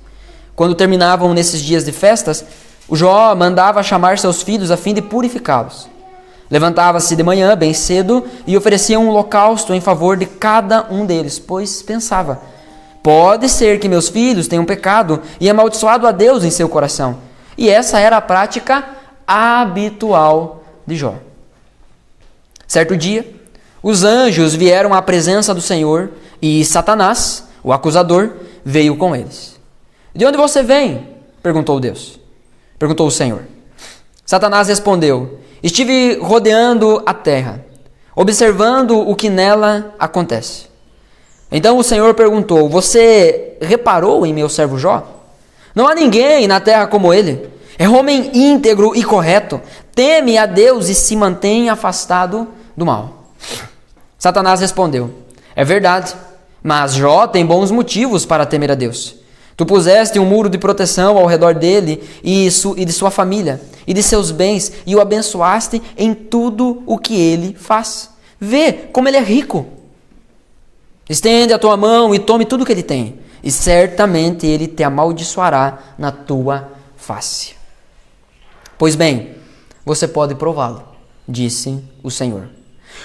Quando terminavam nesses dias de festas, o Jó mandava chamar seus filhos a fim de purificá-los. Levantava-se de manhã bem cedo e oferecia um holocausto em favor de cada um deles, pois pensava: pode ser que meus filhos tenham pecado e amaldiçoado a Deus em seu coração. E essa era a prática habitual de Jó. Certo dia, os anjos vieram à presença do Senhor e Satanás, o acusador, veio com eles. De onde você vem? Perguntou o Senhor. Satanás respondeu: estive rodeando a terra, observando o que nela acontece. Então o Senhor perguntou: você reparou em meu servo Jó? Não há ninguém na terra como ele. É homem íntegro e correto, teme a Deus e se mantém afastado do mal. Satanás respondeu: é verdade, mas Jó tem bons motivos para temer a Deus. Tu puseste um muro de proteção ao redor dele e de sua família e de seus bens e o abençoaste em tudo o que ele faz. Vê como ele é rico. Estende a tua mão e tome tudo o que ele tem, e certamente ele te amaldiçoará na tua face. Pois bem, você pode prová-lo, disse o Senhor.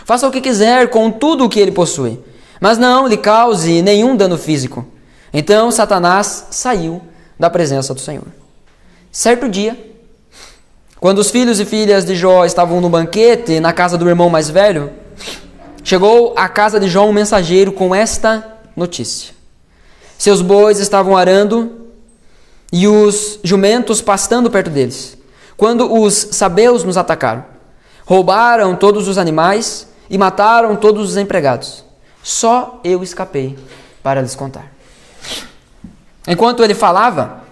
Faça o que quiser com tudo o que ele possui, mas não lhe cause nenhum dano físico. Então Satanás saiu da presença do Senhor. Certo dia, quando os filhos e filhas de Jó estavam no banquete na casa do irmão mais velho, chegou à casa de Jó um mensageiro com esta notícia: seus bois estavam arando e os jumentos pastando perto deles, quando os sabeus nos atacaram. Roubaram todos os animais e mataram todos os empregados. Só eu escapei para lhes contar. Enquanto ele falava,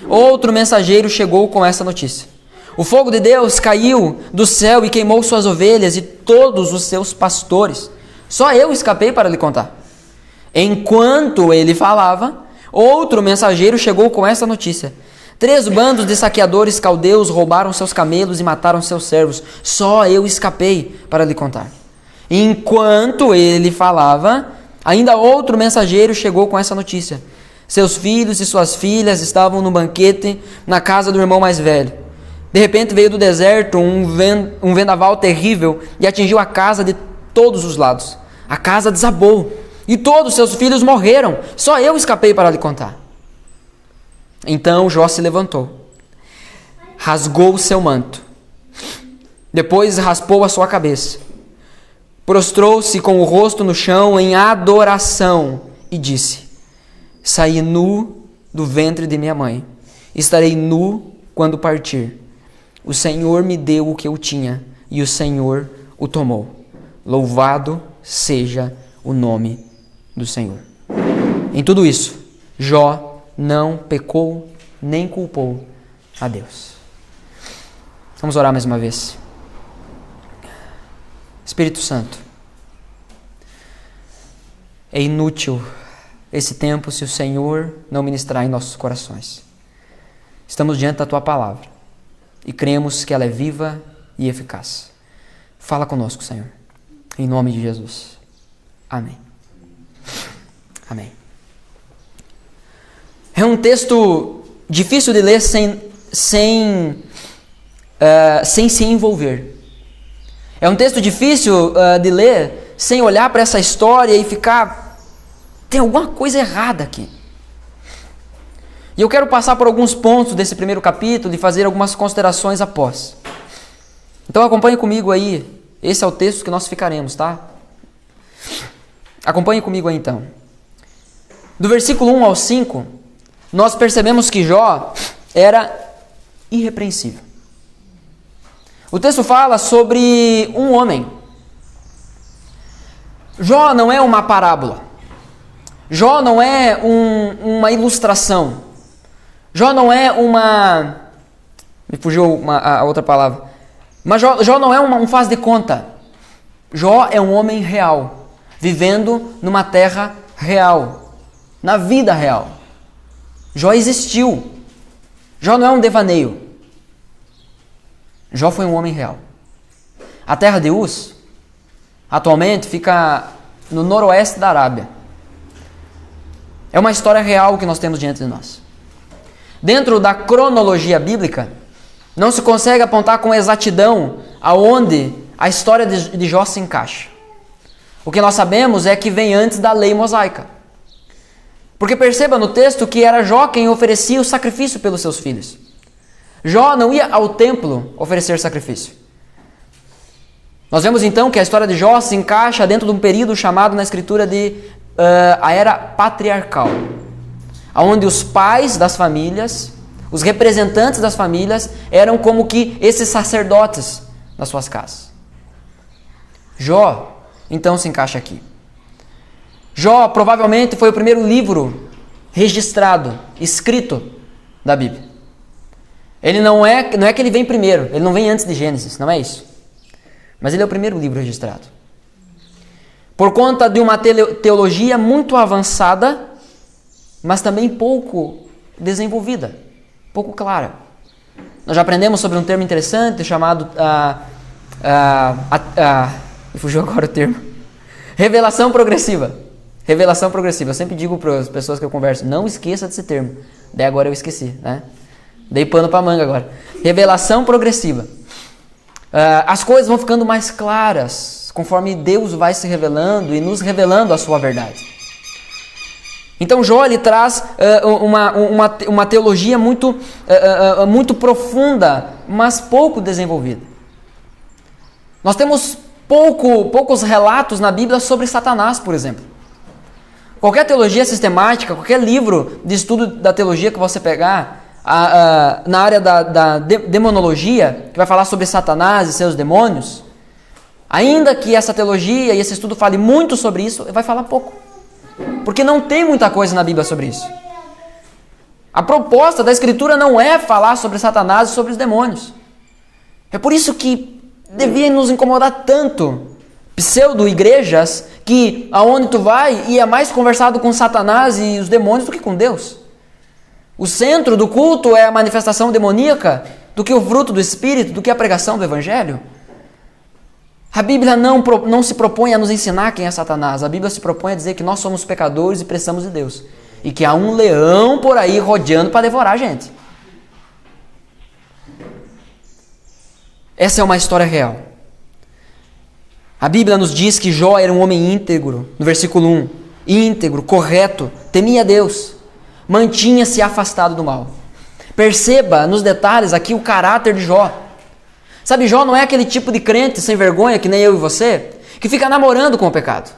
outro mensageiro chegou com essa notícia: o fogo de Deus caiu do céu e queimou suas ovelhas e todos os seus pastores. Só eu escapei para lhe contar. Enquanto ele falava, outro mensageiro chegou com essa notícia: 3 bandos de saqueadores caldeus roubaram seus camelos e mataram seus servos. Só eu escapei para lhe contar. Enquanto ele falava, ainda outro mensageiro chegou com essa notícia: seus filhos e suas filhas estavam no banquete na casa do irmão mais velho. De repente veio do deserto um vendaval terrível e atingiu a casa de todos os lados. A casa desabou e todos seus filhos morreram. Só eu escapei para lhe contar. Então Jó se levantou, rasgou o seu manto, depois raspou a sua cabeça, prostrou-se com o rosto no chão em adoração e disse: saí nu do ventre de minha mãe, estarei nu quando partir. O Senhor me deu o que eu tinha e o Senhor o tomou. Louvado seja o nome do Senhor. Em tudo isso, Jó não pecou nem culpou a Deus. Vamos orar mais uma vez. Espírito Santo, é inútil esse tempo se o Senhor não ministrar em nossos corações. Estamos diante da Tua Palavra e cremos que ela é viva e eficaz. Fala conosco, Senhor, em nome de Jesus. Amém. Amém. É um texto difícil de ler sem se envolver. É um texto difícil de ler sem olhar para essa história e ficar: tem alguma coisa errada aqui. E eu quero passar por alguns pontos desse primeiro capítulo e fazer algumas considerações após. Então acompanhe comigo aí. Esse é o texto que nós ficaremos, tá? Acompanhe comigo aí então. Do versículo 1 ao 5, nós percebemos que Jó era irrepreensível. O texto fala sobre um homem. Jó não é uma parábola. Jó não é uma ilustração. Jó não é uma... Me fugiu a outra palavra. Mas Jó não é um faz de conta. Jó é um homem real, vivendo numa terra real, na vida real. Jó existiu. Jó não é um devaneio. Jó foi um homem real. A terra de Uz, atualmente, fica no noroeste da Arábia. É uma história real que nós temos diante de nós. Dentro da cronologia bíblica, não se consegue apontar com exatidão aonde a história de Jó se encaixa. O que nós sabemos é que vem antes da lei mosaica. Porque perceba no texto que era Jó quem oferecia o sacrifício pelos seus filhos. Jó não ia ao templo oferecer sacrifício. Nós vemos então que a história de Jó se encaixa dentro de um período chamado na escritura de a era patriarcal, onde os pais das famílias, os representantes das famílias, eram como que esses sacerdotes nas suas casas. Jó, então, se encaixa aqui. Jó provavelmente foi o primeiro livro registrado, escrito da Bíblia. Ele não é que ele vem primeiro, ele não vem antes de Gênesis, não é isso. Mas ele é o primeiro livro registrado. Por conta de uma teologia muito avançada, mas também pouco desenvolvida, pouco clara. Nós já aprendemos sobre um termo interessante chamado me fugiu agora o termo. Revelação progressiva. Revelação progressiva. Eu sempre digo para as pessoas que eu converso, não esqueça desse termo. Daí agora eu esqueci, né? Dei pano para manga agora. Revelação progressiva. As coisas vão ficando mais claras conforme Deus vai se revelando e nos revelando a sua verdade. Então Jó ele traz uma teologia muito profunda, mas pouco desenvolvida. Nós temos poucos relatos na Bíblia sobre Satanás, por exemplo. Qualquer teologia sistemática, qualquer livro de estudo da teologia que você pegar, na área da demonologia, que vai falar sobre Satanás e seus demônios, ainda que essa teologia e esse estudo fale muito sobre isso, vai falar pouco. Porque não tem muita coisa na Bíblia sobre isso. A proposta da Escritura não é falar sobre Satanás e sobre os demônios. É por isso que devia nos incomodar tanto pseudo-igrejas que aonde tu vai e é mais conversado com Satanás e os demônios do que com Deus. O centro do culto é a manifestação demoníaca do que o fruto do Espírito, do que a pregação do Evangelho. A Bíblia não se propõe a nos ensinar quem é Satanás. A Bíblia se propõe a dizer que nós somos pecadores e precisamos de Deus. E que há um leão por aí rodeando para devorar a gente. Essa é uma história real. A Bíblia nos diz que Jó era um homem íntegro, no versículo 1. Íntegro, correto, temia Deus, mantinha-se afastado do mal. Perceba nos detalhes aqui o caráter de Jó. Sabe, Jó não é aquele tipo de crente sem vergonha que nem eu e você, que fica namorando com o pecado.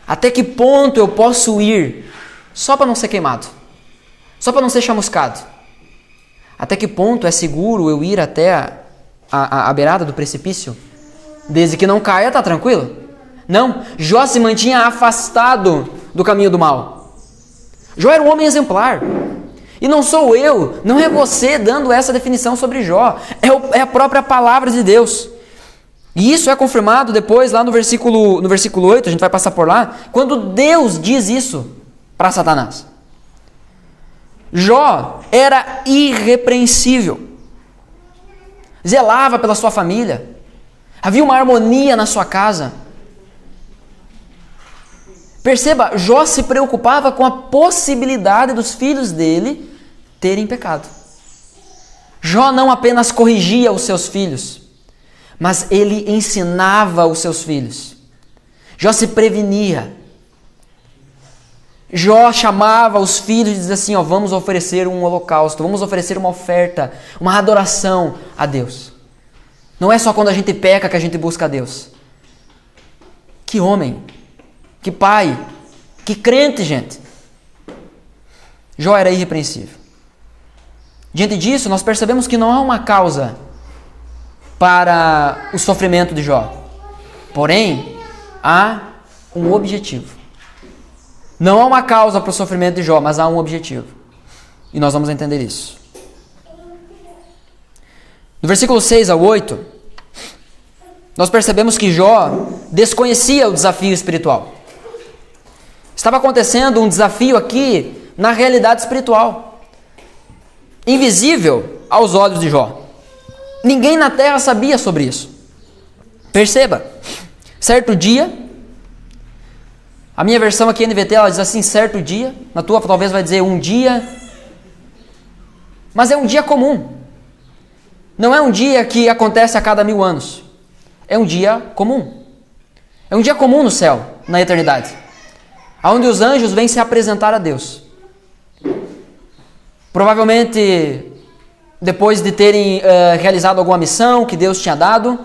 Até que ponto eu posso ir só para não ser queimado? Só para não ser chamuscado? Até que ponto é seguro eu ir até a beirada do precipício? Desde que não caia, está tranquilo? Não, Jó se mantinha afastado do caminho do mal. Jó era um homem exemplar. E não sou eu, não é você dando essa definição sobre Jó. É a própria palavra de Deus. E isso é confirmado depois lá no versículo 8, a gente vai passar por lá, quando Deus diz isso para Satanás. Jó era irrepreensível. Zelava pela sua família. Havia uma harmonia na sua casa. Perceba, Jó se preocupava com a possibilidade dos filhos dele terem pecado. Jó não apenas corrigia os seus filhos, mas ele ensinava os seus filhos. Jó se prevenia. Jó chamava os filhos e dizia assim, vamos oferecer um holocausto, vamos oferecer uma oferta, uma adoração a Deus. Não é só quando a gente peca que a gente busca a Deus. Que homem, que pai, que crente, gente. Jó era irrepreensível. Diante disso, nós percebemos que não há uma causa para o sofrimento de Jó. Porém, há um objetivo. Não há uma causa para o sofrimento de Jó, mas há um objetivo. E nós vamos entender isso. No versículo 6 ao 8, nós percebemos que Jó desconhecia o desafio espiritual. Estava acontecendo um desafio aqui na realidade espiritual, invisível aos olhos de Jó. Ninguém na terra sabia sobre isso. Perceba, certo dia, a minha versão aqui NVT, ela diz assim, certo dia, na tua talvez vai dizer um dia, mas é um dia comum. Não é um dia que acontece a cada 1000 anos. É um dia comum. É um dia comum no céu, na eternidade, onde os anjos vêm se apresentar a Deus. Provavelmente, depois de terem realizado alguma missão que Deus tinha dado,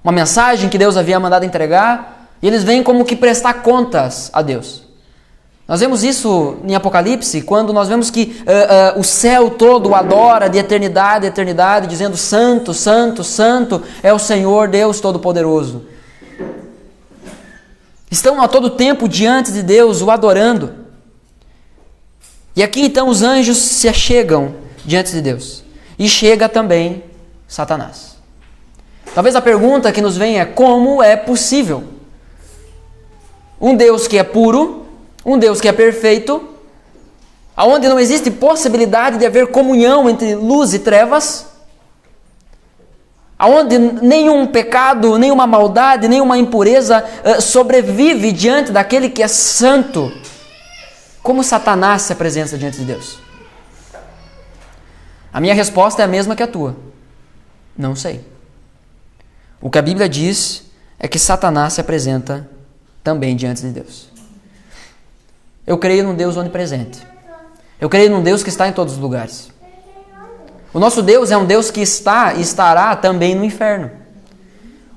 uma mensagem que Deus havia mandado entregar, e eles vêm como que prestar contas a Deus. Nós vemos isso em Apocalipse, quando nós vemos que o céu todo adora de eternidade a eternidade, dizendo santo, santo, santo é o Senhor Deus Todo-Poderoso. Estão a todo tempo diante de Deus, o adorando. E aqui então os anjos se achegam diante de Deus. E chega também Satanás. Talvez a pergunta que nos vem é: como é possível um Deus que é puro, um Deus que é perfeito, aonde não existe possibilidade de haver comunhão entre luz e trevas, aonde nenhum pecado, nenhuma maldade, nenhuma impureza sobrevive diante daquele que é santo, como Satanás se apresenta diante de Deus? A minha resposta é a mesma que a tua. Não sei. O que a Bíblia diz é que Satanás se apresenta também diante de Deus. Eu creio num Deus onipresente. Eu creio num Deus que está em todos os lugares. O nosso Deus é um Deus que está e estará também no inferno.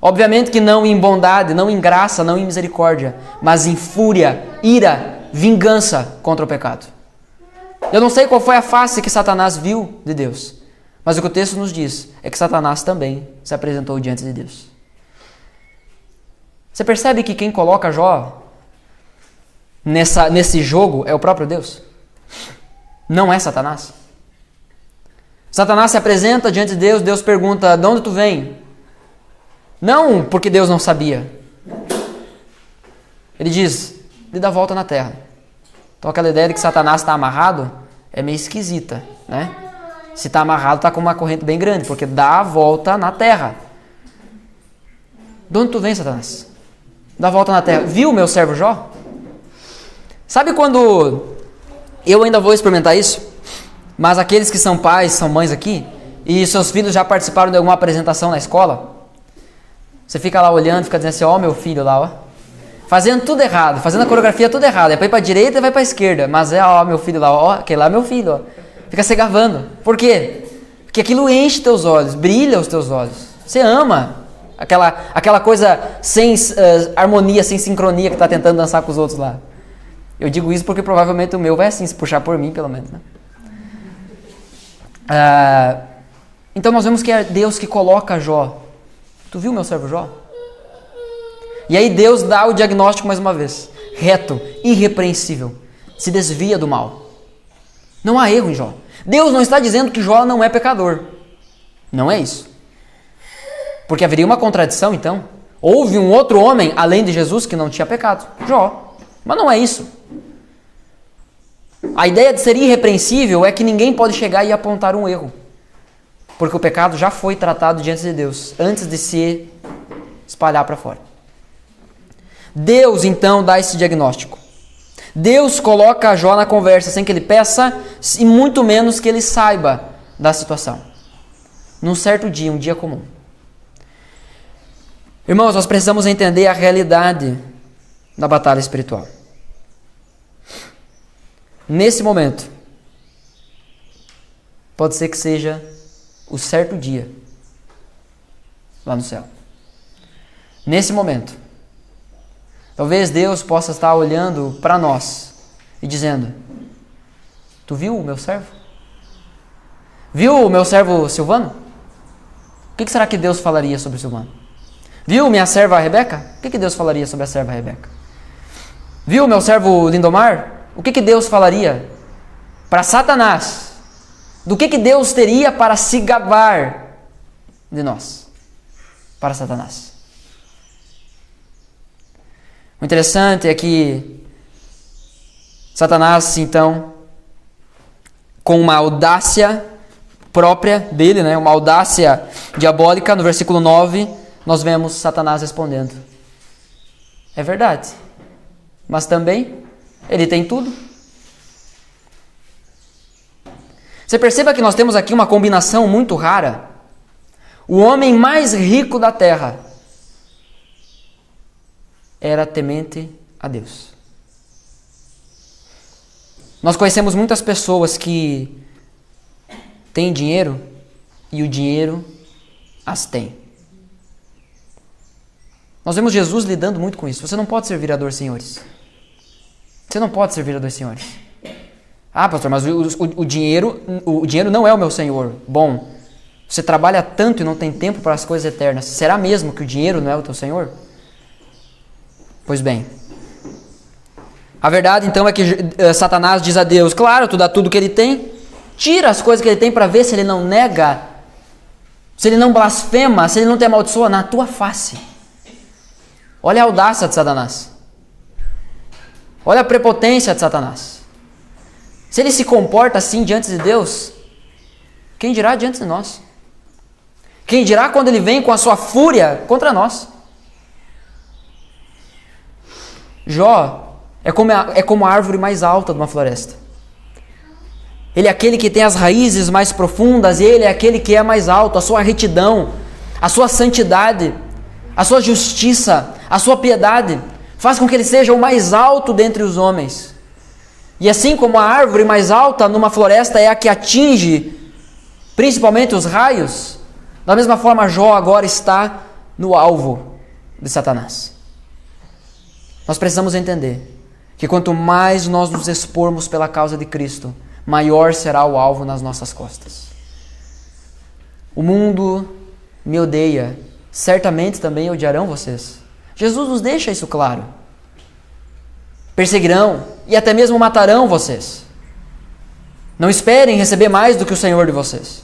Obviamente que não em bondade, não em graça, não em misericórdia, mas em fúria, ira, vingança contra o pecado. Eu não sei qual foi a face que Satanás viu de Deus, mas o que o texto nos diz é que Satanás também se apresentou diante de Deus. Você percebe que quem coloca Jó nesse jogo é o próprio Deus? Não é Satanás. Satanás se apresenta diante de Deus, Deus pergunta: de onde tu vem? Não porque Deus não sabia. Ele diz: de dar volta na terra. Então aquela ideia de que Satanás está amarrado é meio esquisita, né? Se está amarrado, está com uma corrente bem grande, porque dá a volta na terra. De onde tu vem, Satanás? Dá a volta na terra. Viu o meu servo Jó? Sabe quando eu ainda vou experimentar isso? Mas aqueles que são pais, são mães aqui, e seus filhos já participaram de alguma apresentação na escola, você fica lá olhando, fica dizendo assim: ó, meu filho lá, ó, fazendo tudo errado, fazendo a coreografia tudo errado, é para ir para a direita e vai para a esquerda, mas é, ó, meu filho lá, ó, aquele lá é meu filho, ó. Fica se gavando. Por quê? Porque aquilo enche teus olhos, brilha os teus olhos. Você ama aquela coisa sem harmonia, sem sincronia que está tentando dançar com os outros lá. Eu digo isso porque provavelmente o meu vai assim, se puxar por mim, pelo menos, né? Então nós vemos que é Deus que coloca Jó. Tu viu meu servo Jó? E aí Deus dá o diagnóstico mais uma vez: reto, irrepreensível, se desvia do mal. Não há erro em Jó. Deus não está dizendo que Jó não é pecador. Não é isso. Porque haveria uma contradição então. Houve um outro homem além de Jesus que não tinha pecado, Jó. Mas não é isso. A ideia de ser irrepreensível é que ninguém pode chegar e apontar um erro. Porque o pecado já foi tratado diante de Deus, antes de se espalhar para fora. Deus então dá esse diagnóstico. Deus coloca Jó na conversa sem que ele peça e muito menos que ele saiba da situação. Num certo dia, um dia comum. Irmãos, nós precisamos entender a realidade da batalha espiritual. Nesse momento, pode ser que seja o certo dia lá no céu. Nesse momento, talvez Deus possa estar olhando para nós e dizendo: tu viu o meu servo? Viu o meu servo Silvano? O que será que Deus falaria sobre Silvano? Viu minha serva Rebeca? O que Deus falaria sobre a serva Rebeca? Viu meu servo Lindomar? O que Deus falaria para Satanás? Do que Deus teria para se gabar de nós? Para Satanás. O interessante é que Satanás, então, com uma audácia própria dele, né, uma audácia diabólica, no versículo 9, nós vemos Satanás respondendo: é verdade, mas também ele tem tudo. Você perceba que nós temos aqui uma combinação muito rara. O homem mais rico da terra era temente a Deus. Nós conhecemos muitas pessoas que têm dinheiro e o dinheiro as tem. Nós vemos Jesus lidando muito com isso. Você não pode servir a dois senhores. Você não pode servir a dois senhores. Ah, pastor, mas o dinheiro não é o meu senhor. Bom, você trabalha tanto e não tem tempo para as coisas eternas. Será mesmo que o dinheiro não é o teu senhor? Pois bem, a verdade então é que Satanás diz a Deus: claro, tu dá tudo que ele tem, tira as coisas que ele tem para ver se ele não nega, se ele não blasfema, se ele não te amaldiçoa na tua face. Olha a audácia de Satanás. Olha a prepotência de Satanás. Se ele se comporta assim diante de Deus, quem dirá diante de nós? Quem dirá quando ele vem com a sua fúria contra nós? Jó é como a árvore mais alta de uma floresta. Ele é aquele que tem as raízes mais profundas, e ele é aquele que é mais alto. A sua retidão, a sua santidade, a sua justiça, a sua piedade faz com que ele seja o mais alto dentre os homens. E assim como a árvore mais alta numa floresta é a que atinge principalmente os raios, da mesma forma Jó agora está no alvo de Satanás. Nós precisamos entender que quanto mais nós nos expormos pela causa de Cristo, maior será o alvo nas nossas costas. O mundo me odeia, certamente também odiarão vocês. Jesus nos deixa isso claro. Perseguirão e até mesmo matarão vocês. Não esperem receber mais do que o Senhor de vocês.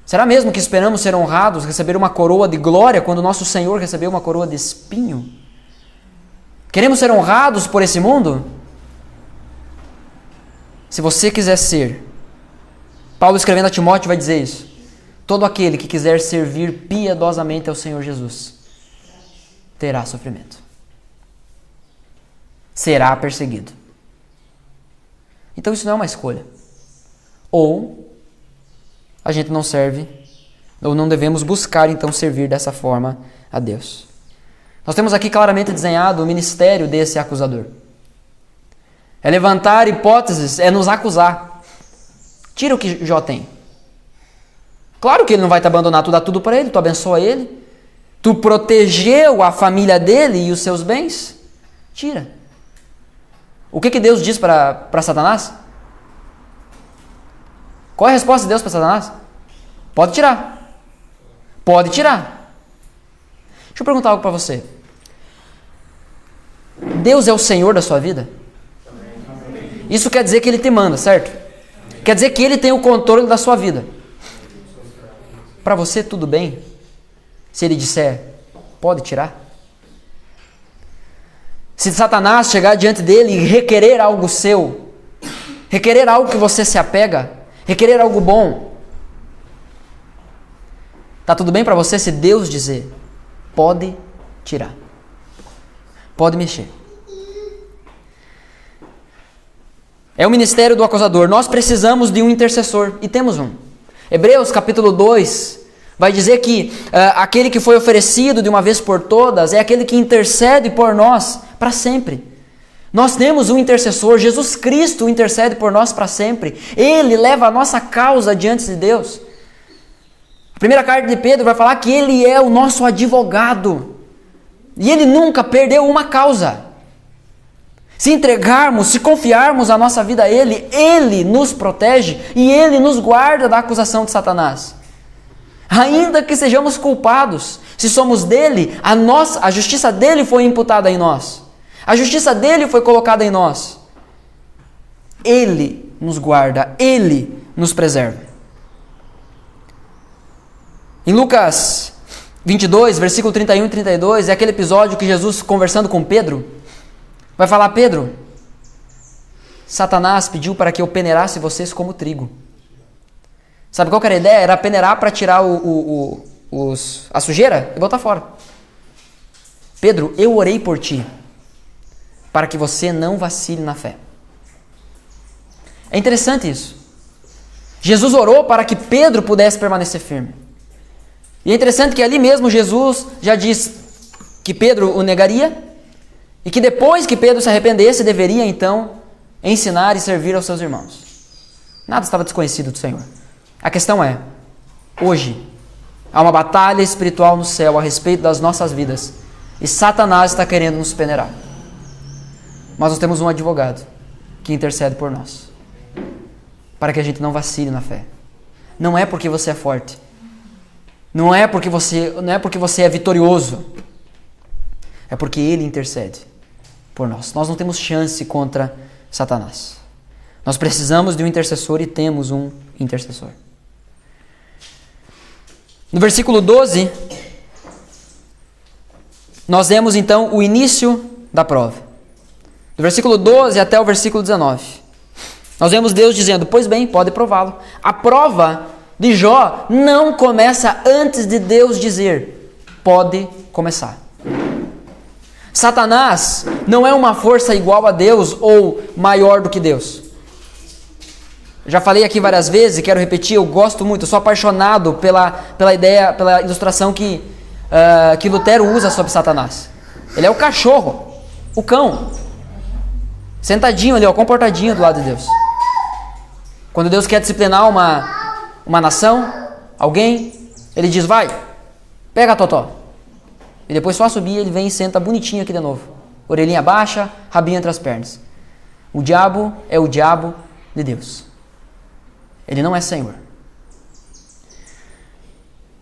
Será mesmo que esperamos ser honrados, receber uma coroa de glória, quando nosso Senhor recebeu uma coroa de espinho? Queremos ser honrados por esse mundo? Se você quiser ser, Paulo escrevendo a Timóteo vai dizer isso: todo aquele que quiser servir piedosamente ao Senhor Jesus terá sofrimento, será perseguido. Então isso não é uma escolha. Ou a gente não serve, ou não devemos buscar então servir dessa forma a Deus. Nós temos aqui claramente desenhado o ministério desse acusador. É levantar hipóteses, é nos acusar. Tira o que Jó tem. Claro que ele não vai te abandonar, tu dá tudo para ele, tu abençoa ele, tu protegeu a família dele e os seus bens. Tira. O que Deus diz para Satanás? Qual é a resposta de Deus para Satanás? Pode tirar. Pode tirar. Deixa eu perguntar algo para você. Deus é o Senhor da sua vida? Isso quer dizer que Ele te manda, certo? Quer dizer que Ele tem o controle da sua vida. Para você tudo bem se Ele disser, pode tirar? Se Satanás chegar diante dele e requerer algo seu, requerer algo que você se apega, requerer algo bom, tá tudo bem para você se Deus dizer, pode tirar, pode mexer? É o ministério do acusador. Nós precisamos de um intercessor, e temos um. Hebreus capítulo 2 vai dizer que aquele que foi oferecido de uma vez por todas é aquele que intercede por nós para sempre. Nós temos um intercessor, Jesus Cristo intercede por nós para sempre. Ele leva a nossa causa diante de Deus. A primeira carta de Pedro vai falar que ele é o nosso advogado. E ele nunca perdeu uma causa. Se entregarmos, se confiarmos a nossa vida a ele, ele nos protege e ele nos guarda da acusação de Satanás. Ainda que sejamos culpados, se somos dele, a justiça dele foi imputada em nós. A justiça dele foi colocada em nós. Ele nos guarda, ele nos preserva. Em Lucas 22, versículo 31 e 32, é aquele episódio que Jesus, conversando com Pedro, vai falar: Pedro, Satanás pediu para que eu peneirasse vocês como trigo. Sabe qual que era a ideia? Era peneirar para tirar a sujeira e botar fora. Pedro, eu orei por ti, para que você não vacile na fé. É interessante isso. Jesus orou para que Pedro pudesse permanecer firme. E é interessante que ali mesmo Jesus já diz que Pedro o negaria e que depois que Pedro se arrependesse, deveria então ensinar e servir aos seus irmãos. Nada estava desconhecido do Senhor. A questão é, hoje, há uma batalha espiritual no céu a respeito das nossas vidas e Satanás está querendo nos peneirar. Mas nós temos um advogado que intercede por nós, para que a gente não vacile na fé. Não é porque você é forte, não é porque você é vitorioso, é porque ele intercede por nós. Nós não temos chance contra Satanás. Nós precisamos de um intercessor e temos um intercessor. No versículo 12, nós vemos então o início da prova. Do versículo 12 até o versículo 19. Nós vemos Deus dizendo: pois bem, pode prová-lo. A prova de Jó não começa antes de Deus dizer: pode começar. Satanás não é uma força igual a Deus ou maior do que Deus. Já falei aqui várias vezes e quero repetir, eu gosto muito, eu sou apaixonado pela ideia, pela ilustração que Lutero usa sobre Satanás. Ele é o cachorro, o cão, sentadinho ali, comportadinho do lado de Deus. Quando Deus quer disciplinar uma nação, alguém, ele diz: vai, pega a totó. E depois só subir, ele vem e senta bonitinho aqui de novo. Orelhinha baixa, rabinho entre as pernas. O diabo é o diabo de Deus. Ele não é Senhor.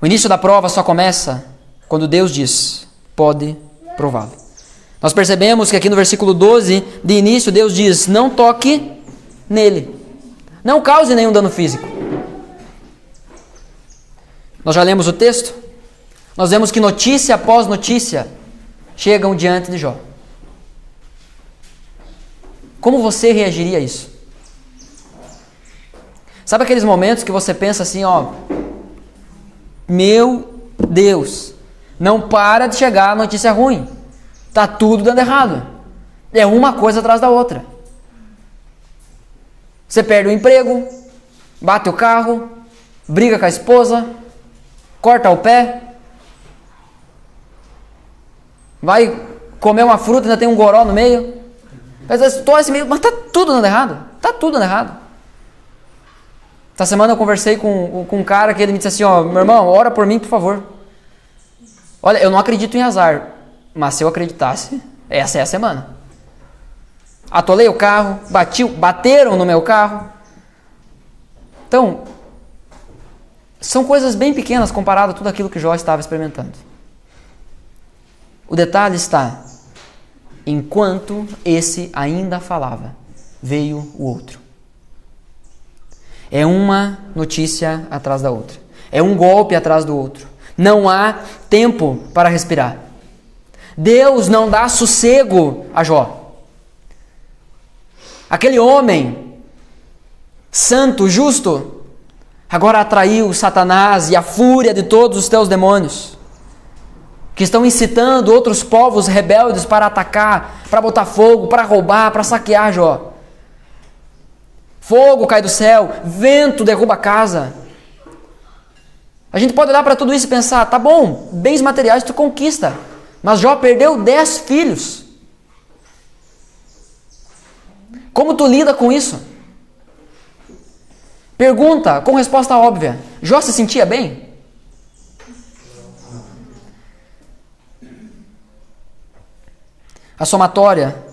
O início da prova só começa quando Deus diz: pode prová-lo. Nós percebemos que aqui no versículo 12, de início, Deus diz: não toque nele. Não cause nenhum dano físico. Nós já lemos o texto. Nós vemos que notícia após notícia chegam diante de Jó. Como você reagiria a isso? Sabe aqueles momentos que você pensa assim, meu Deus, não para de chegar a notícia ruim. Tá tudo dando errado. É uma coisa atrás da outra. Você perde o emprego, bate o carro, briga com a esposa, corta o pé, vai comer uma fruta e ainda tem um goró no meio. Mas tá tudo dando errado. Tá tudo dando errado. Essa semana eu conversei com um cara que ele me disse assim: meu irmão, ora por mim, por favor. Olha, eu não acredito em azar, mas se eu acreditasse, essa é a semana. Atolei o carro, bateram no meu carro. Então, são coisas bem pequenas comparado a tudo aquilo que Jó estava experimentando. O detalhe está: enquanto esse ainda falava, veio o outro. É uma notícia atrás da outra. É um golpe atrás do outro. Não há tempo para respirar. Deus não dá sossego a Jó. Aquele homem santo, justo, agora atraiu Satanás e a fúria de todos os teus demônios, que estão incitando outros povos rebeldes para atacar, para botar fogo, para roubar, para saquear Jó. Fogo cai do céu, vento derruba a casa. A gente pode olhar para tudo isso e pensar: tá bom, bens materiais tu conquista, mas Jó perdeu 10 filhos. Como tu lida com isso? Pergunta com resposta óbvia: Jó se sentia bem? A somatória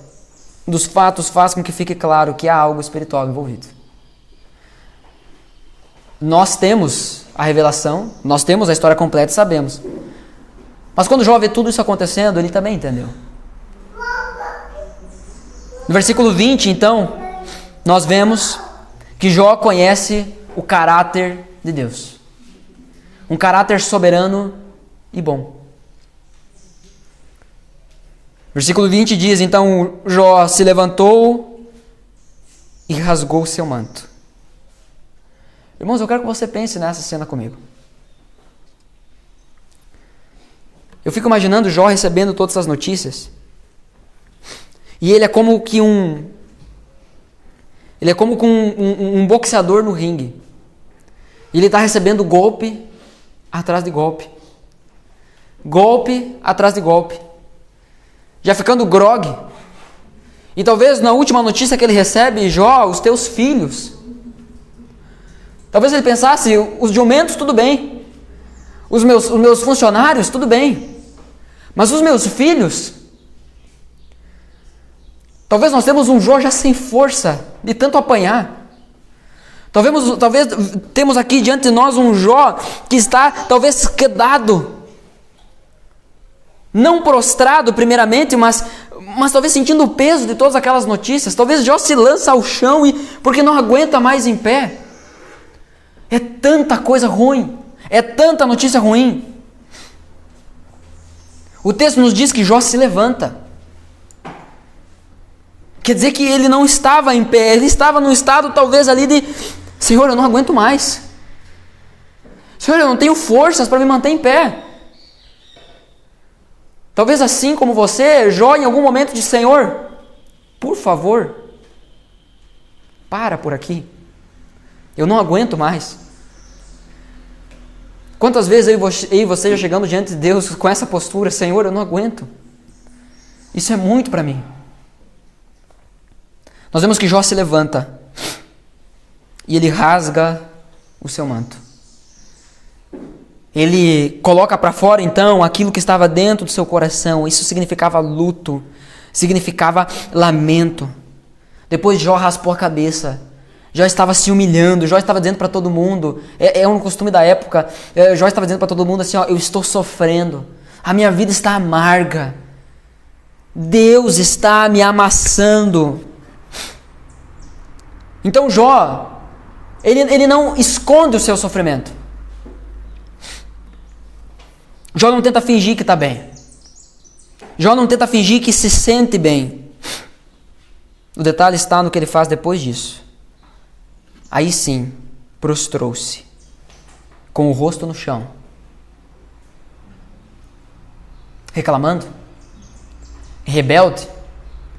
dos fatos faz com que fique claro que há algo espiritual envolvido. Nós temos a revelação, nós temos a história completa e sabemos. Mas quando Jó vê tudo isso acontecendo, ele também entendeu. No versículo 20, então, nós vemos que Jó conhece o caráter de Deus. Um caráter soberano e bom. Versículo 20 diz, então Jó se levantou e rasgou seu manto. Irmãos, eu quero que você pense nessa cena comigo. Eu fico imaginando Jó recebendo todas essas notícias. E ele é como que um boxeador no ringue. E ele está recebendo golpe atrás de golpe. Golpe atrás de golpe. Já ficando grogue. E talvez na última notícia que ele recebe, Jó, os teus filhos. Talvez ele pensasse, os jumentos tudo bem. Os meus funcionários tudo bem. Mas os meus filhos... Talvez nós temos um Jó já sem força de tanto apanhar. Talvez temos aqui diante de nós um Jó que está talvez quedado. Não prostrado primeiramente, mas talvez sentindo o peso de todas aquelas notícias. Talvez Jó se lança ao chão porque não aguenta mais em pé. É tanta coisa ruim. É tanta notícia ruim. O texto nos diz que Jó se levanta. Quer dizer que ele não estava em pé, ele estava num estado talvez ali de: Senhor, eu não aguento mais. Senhor, eu não tenho forças para me manter em pé. Talvez assim como você, Jó em algum momento disse: Senhor, por favor, para por aqui. Eu não aguento mais. Quantas vezes eu e você já chegamos diante de Deus com essa postura: Senhor, eu não aguento. Isso é muito para mim. Nós vemos que Jó se levanta e ele rasga o seu manto. Ele coloca para fora então aquilo que estava dentro do seu coração. Isso significava luto, significava lamento. Depois Jó raspou a cabeça. Jó estava se humilhando, Jó estava dizendo para todo mundo, é um costume da época, Jó estava dizendo para todo mundo assim: ó, eu estou sofrendo, a minha vida está amarga, Deus está me amassando. Então Jó, ele não esconde o seu sofrimento. Jó não tenta fingir que está bem. Jó não tenta fingir que se sente bem. O detalhe está no que ele faz depois disso. Aí sim, prostrou-se, com o rosto no chão. Reclamando? Rebelde?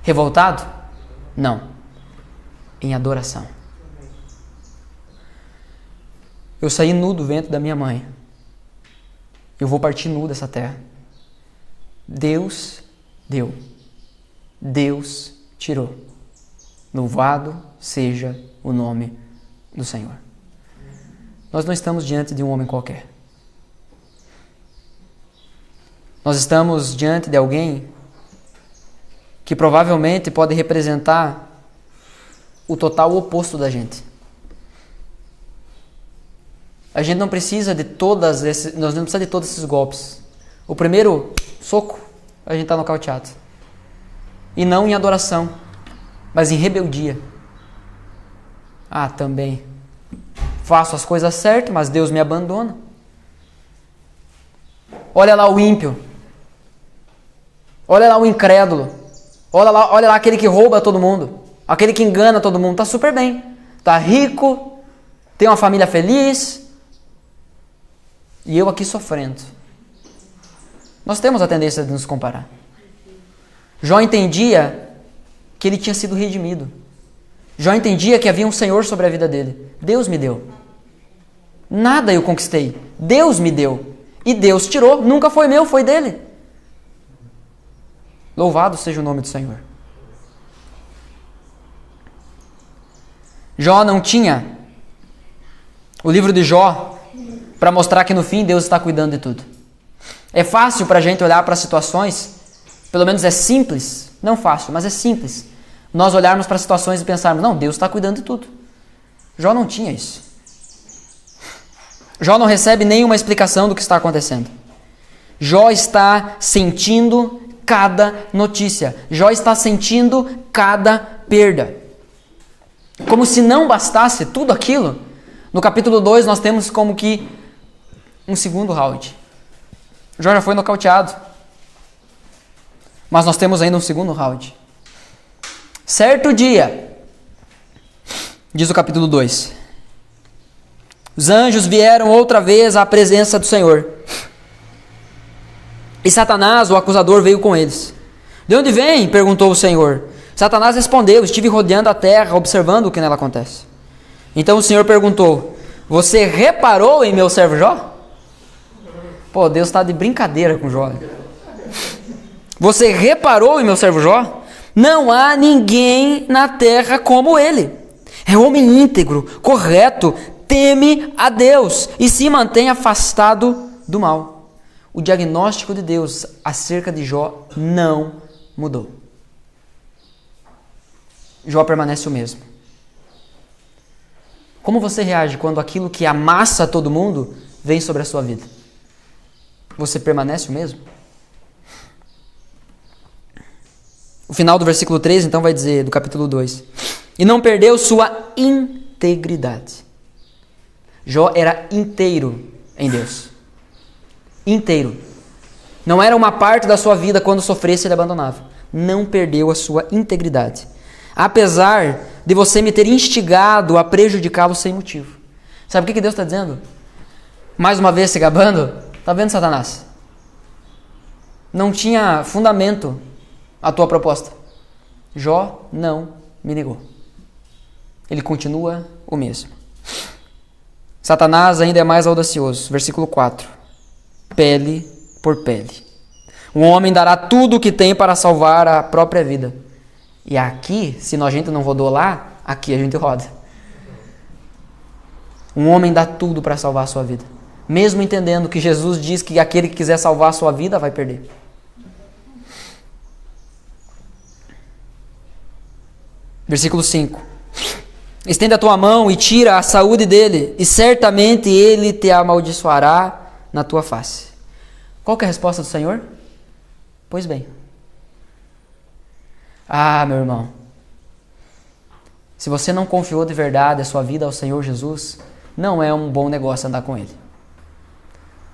Revoltado? Não. Em adoração. Eu saí nu do ventre da minha mãe. Eu vou partir nu dessa terra. Deus deu. Deus tirou. Louvado seja o nome do Senhor. Nós não estamos diante de um homem qualquer. Nós estamos diante de alguém que provavelmente pode representar o total oposto da gente. A gente não precisa de todos esses golpes. O primeiro soco, a gente está nocauteado. E não em adoração, mas em rebeldia. Também faço as coisas certas, mas Deus me abandona. Olha lá o ímpio. Olha lá o incrédulo. Olha lá aquele que rouba todo mundo. Aquele que engana todo mundo. Está super bem. Está rico. Tem uma família feliz. E eu aqui sofrendo. Nós temos a tendência de nos comparar. Jó entendia que ele tinha sido redimido. Jó entendia que havia um Senhor sobre a vida dele. Deus me deu. Nada eu conquistei. Deus me deu. E Deus tirou. Nunca foi meu, foi dele. Louvado seja o nome do Senhor. Jó não tinha o livro de Jó para mostrar que no fim Deus está cuidando de tudo. É fácil para a gente olhar para situações pelo menos é simples, não fácil, mas é simples, nós olharmos para situações e pensarmos, não, Deus está cuidando de tudo. Jó não tinha isso. Jó não recebe nenhuma explicação do que está acontecendo. Jó está sentindo cada notícia. Jó está sentindo cada perda. Como se não bastasse tudo aquilo, no capítulo 2 nós temos como que um segundo round. Jó já foi nocauteado. Mas nós temos ainda um segundo round. Certo dia, diz o capítulo 2, os anjos vieram outra vez à presença do Senhor. E Satanás, o acusador, veio com eles. De onde vem? Perguntou o Senhor. Satanás respondeu, estive rodeando a terra, observando o que nela acontece. Então o Senhor perguntou, você reparou em meu servo Jó? Pô, Deus está de brincadeira com Jó. Você reparou em meu servo Jó? Não há ninguém na terra como ele. É homem íntegro, correto, teme a Deus e se mantém afastado do mal. O diagnóstico de Deus acerca de Jó não mudou. Jó permanece o mesmo. Como você reage quando aquilo que amassa todo mundo vem sobre a sua vida? Você permanece o mesmo? O final do versículo 3, então, vai dizer, do capítulo 2, e não perdeu sua integridade. Jó era inteiro em Deus. Inteiro. Não era uma parte da sua vida quando sofresse ele abandonava. Não perdeu a sua integridade. Apesar de você me ter instigado a prejudicá-lo sem motivo. Sabe o que Deus está dizendo? Mais uma vez se gabando. Está vendo, Satanás? Não tinha fundamento a tua proposta. Jó não me negou. Ele continua o mesmo. Satanás ainda é mais audacioso. Versículo 4. Pele por pele. Um homem dará tudo o que tem para salvar a própria vida. E aqui, se a gente não rodou lá, aqui a gente roda. Um homem dá tudo para salvar a sua vida. Mesmo entendendo que Jesus diz que aquele que quiser salvar a sua vida vai perder. Versículo 5. Estende a tua mão e tira a saúde dele, e certamente ele te amaldiçoará na tua face. Qual que é a resposta do Senhor? Pois bem. Ah, meu irmão, se você não confiou de verdade a sua vida ao Senhor Jesus, não é um bom negócio andar com Ele.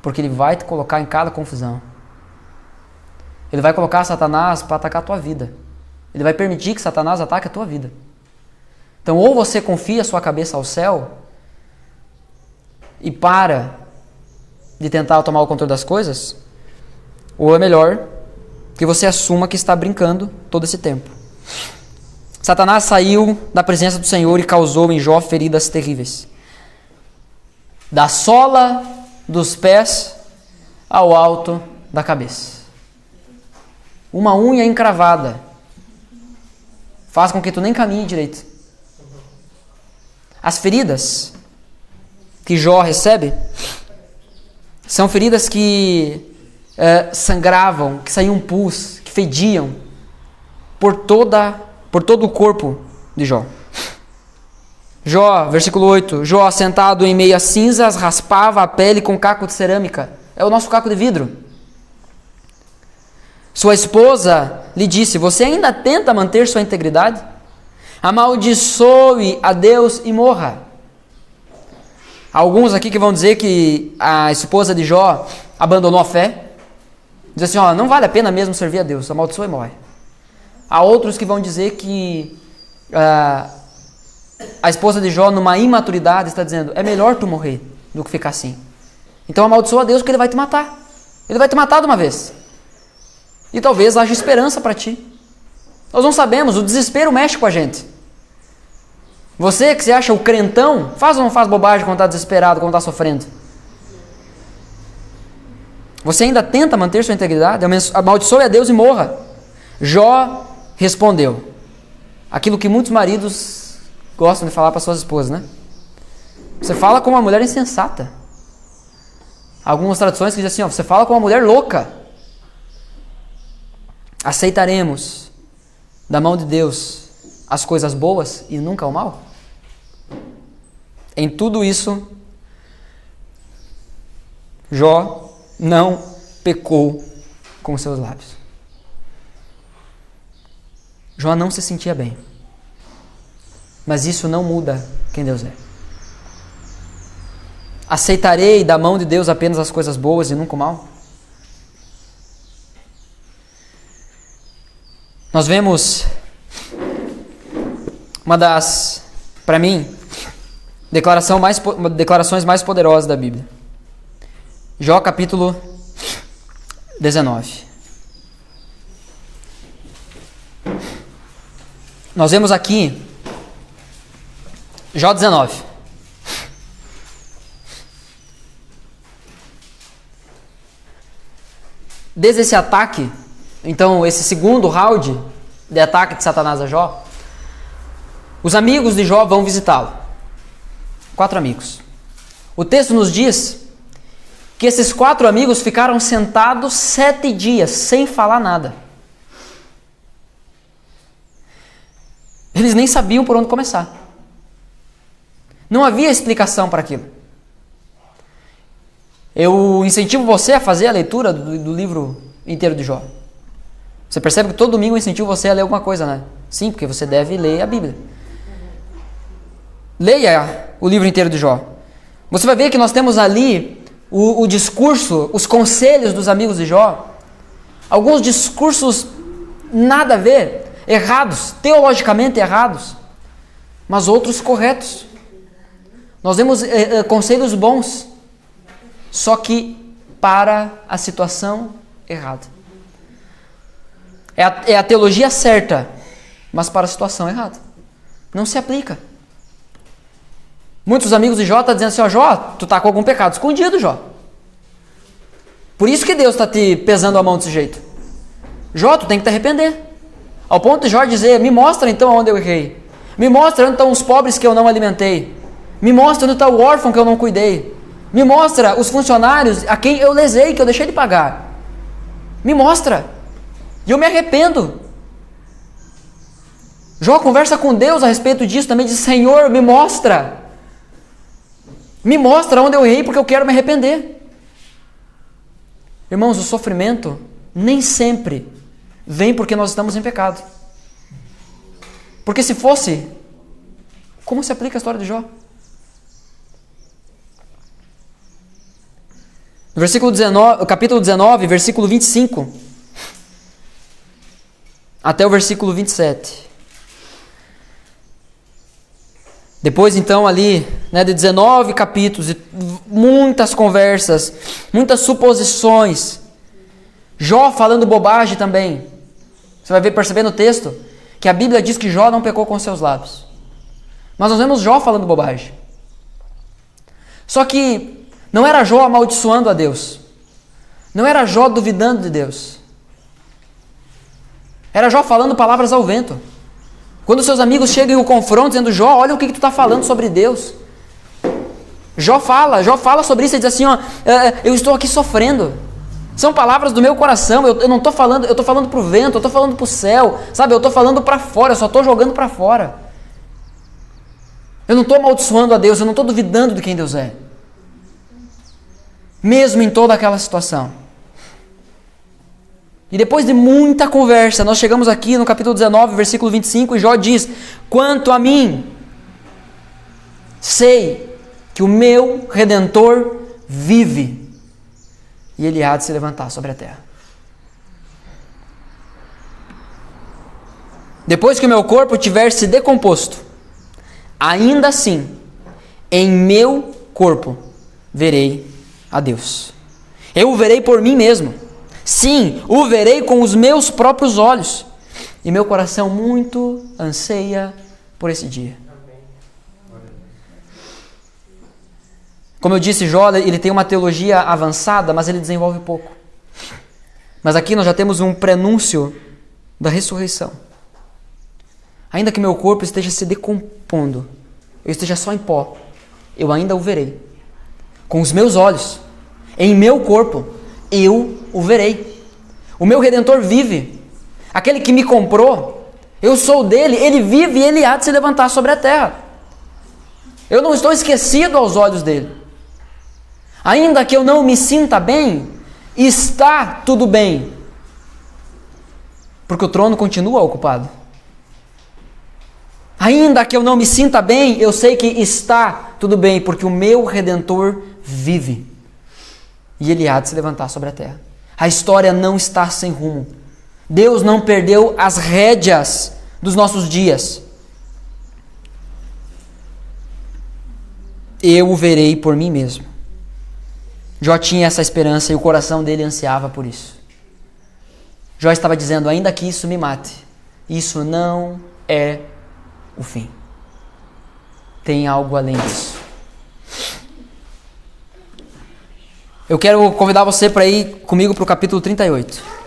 Porque Ele vai te colocar em cada confusão. Ele vai colocar Satanás para atacar a tua vida. Ele vai permitir que Satanás ataque a tua vida. Então, ou você confia a sua cabeça ao céu e para de tentar tomar o controle das coisas, ou é melhor que você assuma que está brincando todo esse tempo. Satanás saiu da presença do Senhor e causou em Jó feridas terríveis. Da sola dos pés ao alto da cabeça. Uma unha encravada faz com que tu nem caminhe direito. As feridas que Jó recebe são feridas que sangravam, que saíam pus, que fediam por todo o corpo de Jó. Jó, versículo 8, Jó sentado em meio a cinzas raspava a pele com caco de cerâmica. É o nosso caco de vidro. Sua esposa lhe disse, você ainda tenta manter sua integridade? Amaldiçoe a Deus e morra. Há alguns aqui que vão dizer que a esposa de Jó abandonou a fé. Diz assim, não vale a pena mesmo servir a Deus, amaldiçoa e morre. Há outros que vão dizer que a esposa de Jó, numa imaturidade, está dizendo, é melhor tu morrer do que ficar assim. Então amaldiçoa a Deus porque Ele vai te matar. Ele vai te matar de uma vez. E talvez haja esperança para ti. Nós não sabemos, o desespero mexe com a gente. Você que se acha o crentão, faz ou não faz bobagem quando está desesperado, quando está sofrendo? Você ainda tenta manter sua integridade? Amaldiçoe a Deus e morra. Jó respondeu. Aquilo que muitos maridos gostam de falar para suas esposas, né? Você fala como uma mulher insensata. Algumas traduções que dizem assim, você fala como uma mulher louca. Aceitaremos da mão de Deus as coisas boas e nunca o mal? Em tudo isso, Jó não pecou com seus lábios. Jó não se sentia bem. Mas isso não muda quem Deus é. Aceitarei da mão de Deus apenas as coisas boas e nunca o mal? Nós vemos uma das, para mim, declarações mais poderosas da Bíblia. Jó capítulo 19. Nós vemos aqui Jó 19. Desde esse ataque, então esse segundo round de ataque de Satanás a Jó, os amigos de Jó vão visitá-lo. 4 amigos. O texto nos diz que esses 4 amigos ficaram sentados 7 dias sem falar nada. Eles nem sabiam por onde começar. Não havia explicação para aquilo. Eu incentivo você a fazer a leitura do livro inteiro de Jó. Você percebe que todo domingo eu incentivo você a ler alguma coisa, né? Sim, porque você deve ler a Bíblia. Leia o livro inteiro de Jó. Você vai ver que nós temos ali o discurso, os conselhos dos amigos de Jó. Alguns discursos nada a ver, errados, teologicamente errados, mas outros corretos. Nós vemos conselhos bons, só que para a situação errada. É a teologia certa, mas para a situação errada. Não se aplica. Muitos amigos de Jó estão dizendo assim, ó, Jó, tu está com algum pecado escondido, Jó. Por isso que Deus está te pesando a mão desse jeito. Jó, tu tem que te arrepender. Ao ponto de Jó dizer, me mostra então onde eu errei. Me mostra onde estão os pobres que eu não alimentei. Me mostra onde está o órfão que eu não cuidei. Me mostra os funcionários a quem eu lesei, que eu deixei de pagar. Me mostra. E eu me arrependo. Jó conversa com Deus a respeito disso, também diz, Senhor, me mostra. Me mostra onde eu errei, porque eu quero me arrepender. Irmãos, o sofrimento nem sempre vem porque nós estamos em pecado. Porque se fosse, como se aplica a história de Jó? No versículo 19, capítulo 19, versículo 25, até o versículo 27. Depois então ali, de 19 capítulos, e muitas conversas, muitas suposições, Jó falando bobagem também. Você vai perceber no texto que a Bíblia diz que Jó não pecou com seus lábios. Mas nós vemos Jó falando bobagem. Só que não era Jó amaldiçoando a Deus. Não era Jó duvidando de Deus. Era Jó falando palavras ao vento. Quando seus amigos chegam e o confrontam, dizendo, Jó, olha o que tu está falando sobre Deus. Jó fala sobre isso e diz assim, ó, eu estou aqui sofrendo. São palavras do meu coração, eu não estou falando, eu estou falando para o vento, eu estou falando para o céu, sabe? Eu estou falando para fora, eu só estou jogando para fora. Eu não estou amaldiçoando a Deus, eu não estou duvidando de quem Deus é. Mesmo em toda aquela situação. E depois de muita conversa, nós chegamos aqui no capítulo 19, versículo 25, e Jó diz, quanto a mim, sei que o meu Redentor vive, e ele há de se levantar sobre a terra. Depois que o meu corpo tiver se decomposto, ainda assim, em meu corpo, verei a Deus. Eu o verei por mim mesmo. Sim, o verei com os meus próprios olhos. E meu coração muito anseia por esse dia. Como eu disse, Jó, ele tem uma teologia avançada, mas ele desenvolve pouco. Mas aqui nós já temos um prenúncio da ressurreição. Ainda que meu corpo esteja se decompondo, eu esteja só em pó, eu ainda o verei. Com os meus olhos, em meu corpo, eu o verei. O meu Redentor vive. aquele que me comprou, eu sou dele, ele vive e ele há de se levantar sobre a terra. Eu não estou esquecido aos olhos dele. Ainda que eu não me sinta bem, está tudo bem, porque o trono continua ocupado. Ainda que eu não me sinta bem, eu sei que está tudo bem, porque o meu Redentor vive e ele há de se levantar sobre a terra. A história não está sem rumo. Deus não perdeu as rédeas dos nossos dias. Eu o verei por mim mesmo. Jó tinha essa esperança e o coração dele ansiava por isso. Jó estava dizendo, ainda que isso me mate, isso não é o fim. Tem algo além disso. Eu quero convidar você para ir comigo para o capítulo 38.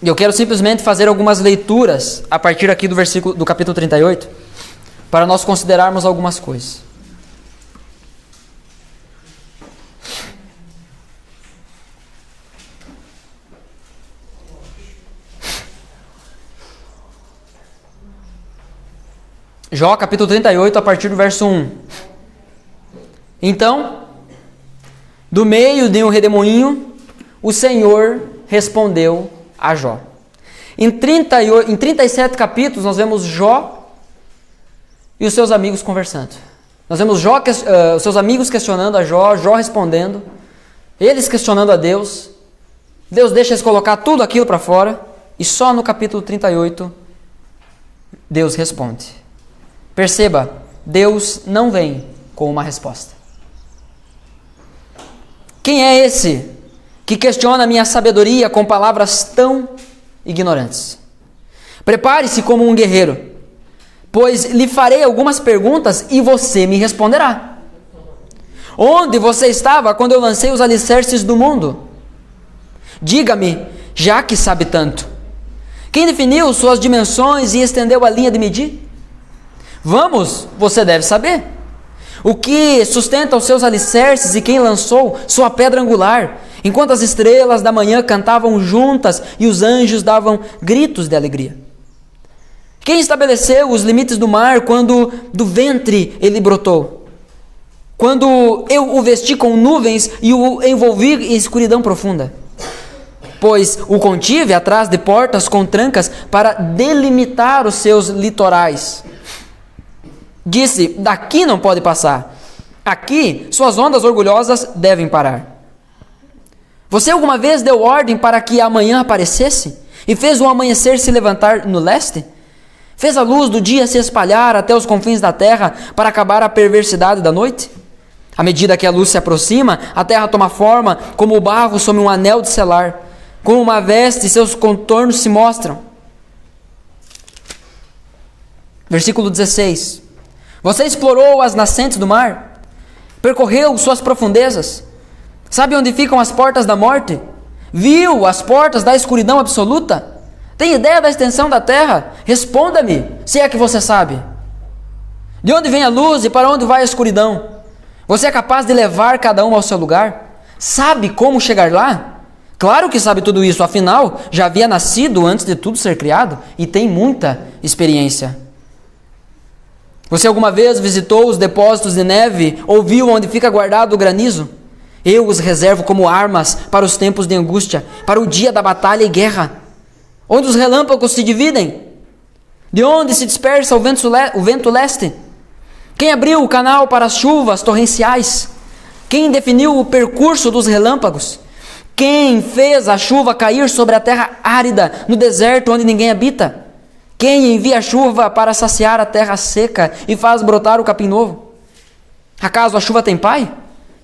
E eu quero simplesmente fazer algumas leituras a partir aqui do capítulo 38, para nós considerarmos algumas coisas. Jó, capítulo 38, a partir do verso 1. Então, do meio de um redemoinho, o Senhor respondeu a Jó. Em 37 capítulos, nós vemos Jó e os seus amigos conversando. Nós vemos os seus amigos questionando a Jó, Jó respondendo, eles questionando a Deus. Deus deixa eles colocar tudo aquilo para fora, e só no capítulo 38, Deus responde. Perceba, Deus não vem com uma resposta. Quem é esse que questiona a minha sabedoria com palavras tão ignorantes? Prepare-se como um guerreiro, pois lhe farei algumas perguntas e você me responderá. Onde você estava quando eu lancei os alicerces do mundo? Diga-me, já que sabe tanto. Quem definiu suas dimensões e estendeu a linha de medir? Vamos, você deve saber. O que sustenta os seus alicerces e quem lançou sua pedra angular, enquanto as estrelas da manhã cantavam juntas e os anjos davam gritos de alegria? Quem estabeleceu os limites do mar quando do ventre ele brotou? Quando eu o vesti com nuvens e o envolvi em escuridão profunda? Pois o contive atrás de portas com trancas para delimitar os seus litorais. Disse, daqui não pode passar. Aqui, suas ondas orgulhosas devem parar. Você alguma vez deu ordem para que a manhã aparecesse? E fez o amanhecer se levantar no leste? Fez a luz do dia se espalhar até os confins da terra para acabar a perversidade da noite? À medida que a luz se aproxima, a terra toma forma como o barro sob um anel de selar. Como uma veste, seus contornos se mostram. Versículo 16. Você explorou as nascentes do mar? Percorreu suas profundezas? Sabe onde ficam as portas da morte? Viu as portas da escuridão absoluta? Tem ideia da extensão da terra? Responda-me, se é que você sabe. De onde vem a luz e para onde vai a escuridão? Você é capaz de levar cada um ao seu lugar? Sabe como chegar lá? Claro que sabe tudo isso, afinal, já havia nascido antes de tudo ser criado e tem muita experiência. Você alguma vez visitou os depósitos de neve ou viu onde fica guardado o granizo? Eu os reservo como armas para os tempos de angústia, para o dia da batalha e guerra. Onde os relâmpagos se dividem? De onde se dispersa o vento leste? Quem abriu o canal para as chuvas torrenciais? Quem definiu o percurso dos relâmpagos? Quem fez a chuva cair sobre a terra árida, no deserto onde ninguém habita? Quem envia a chuva para saciar a terra seca e faz brotar o capim novo? Acaso a chuva tem pai?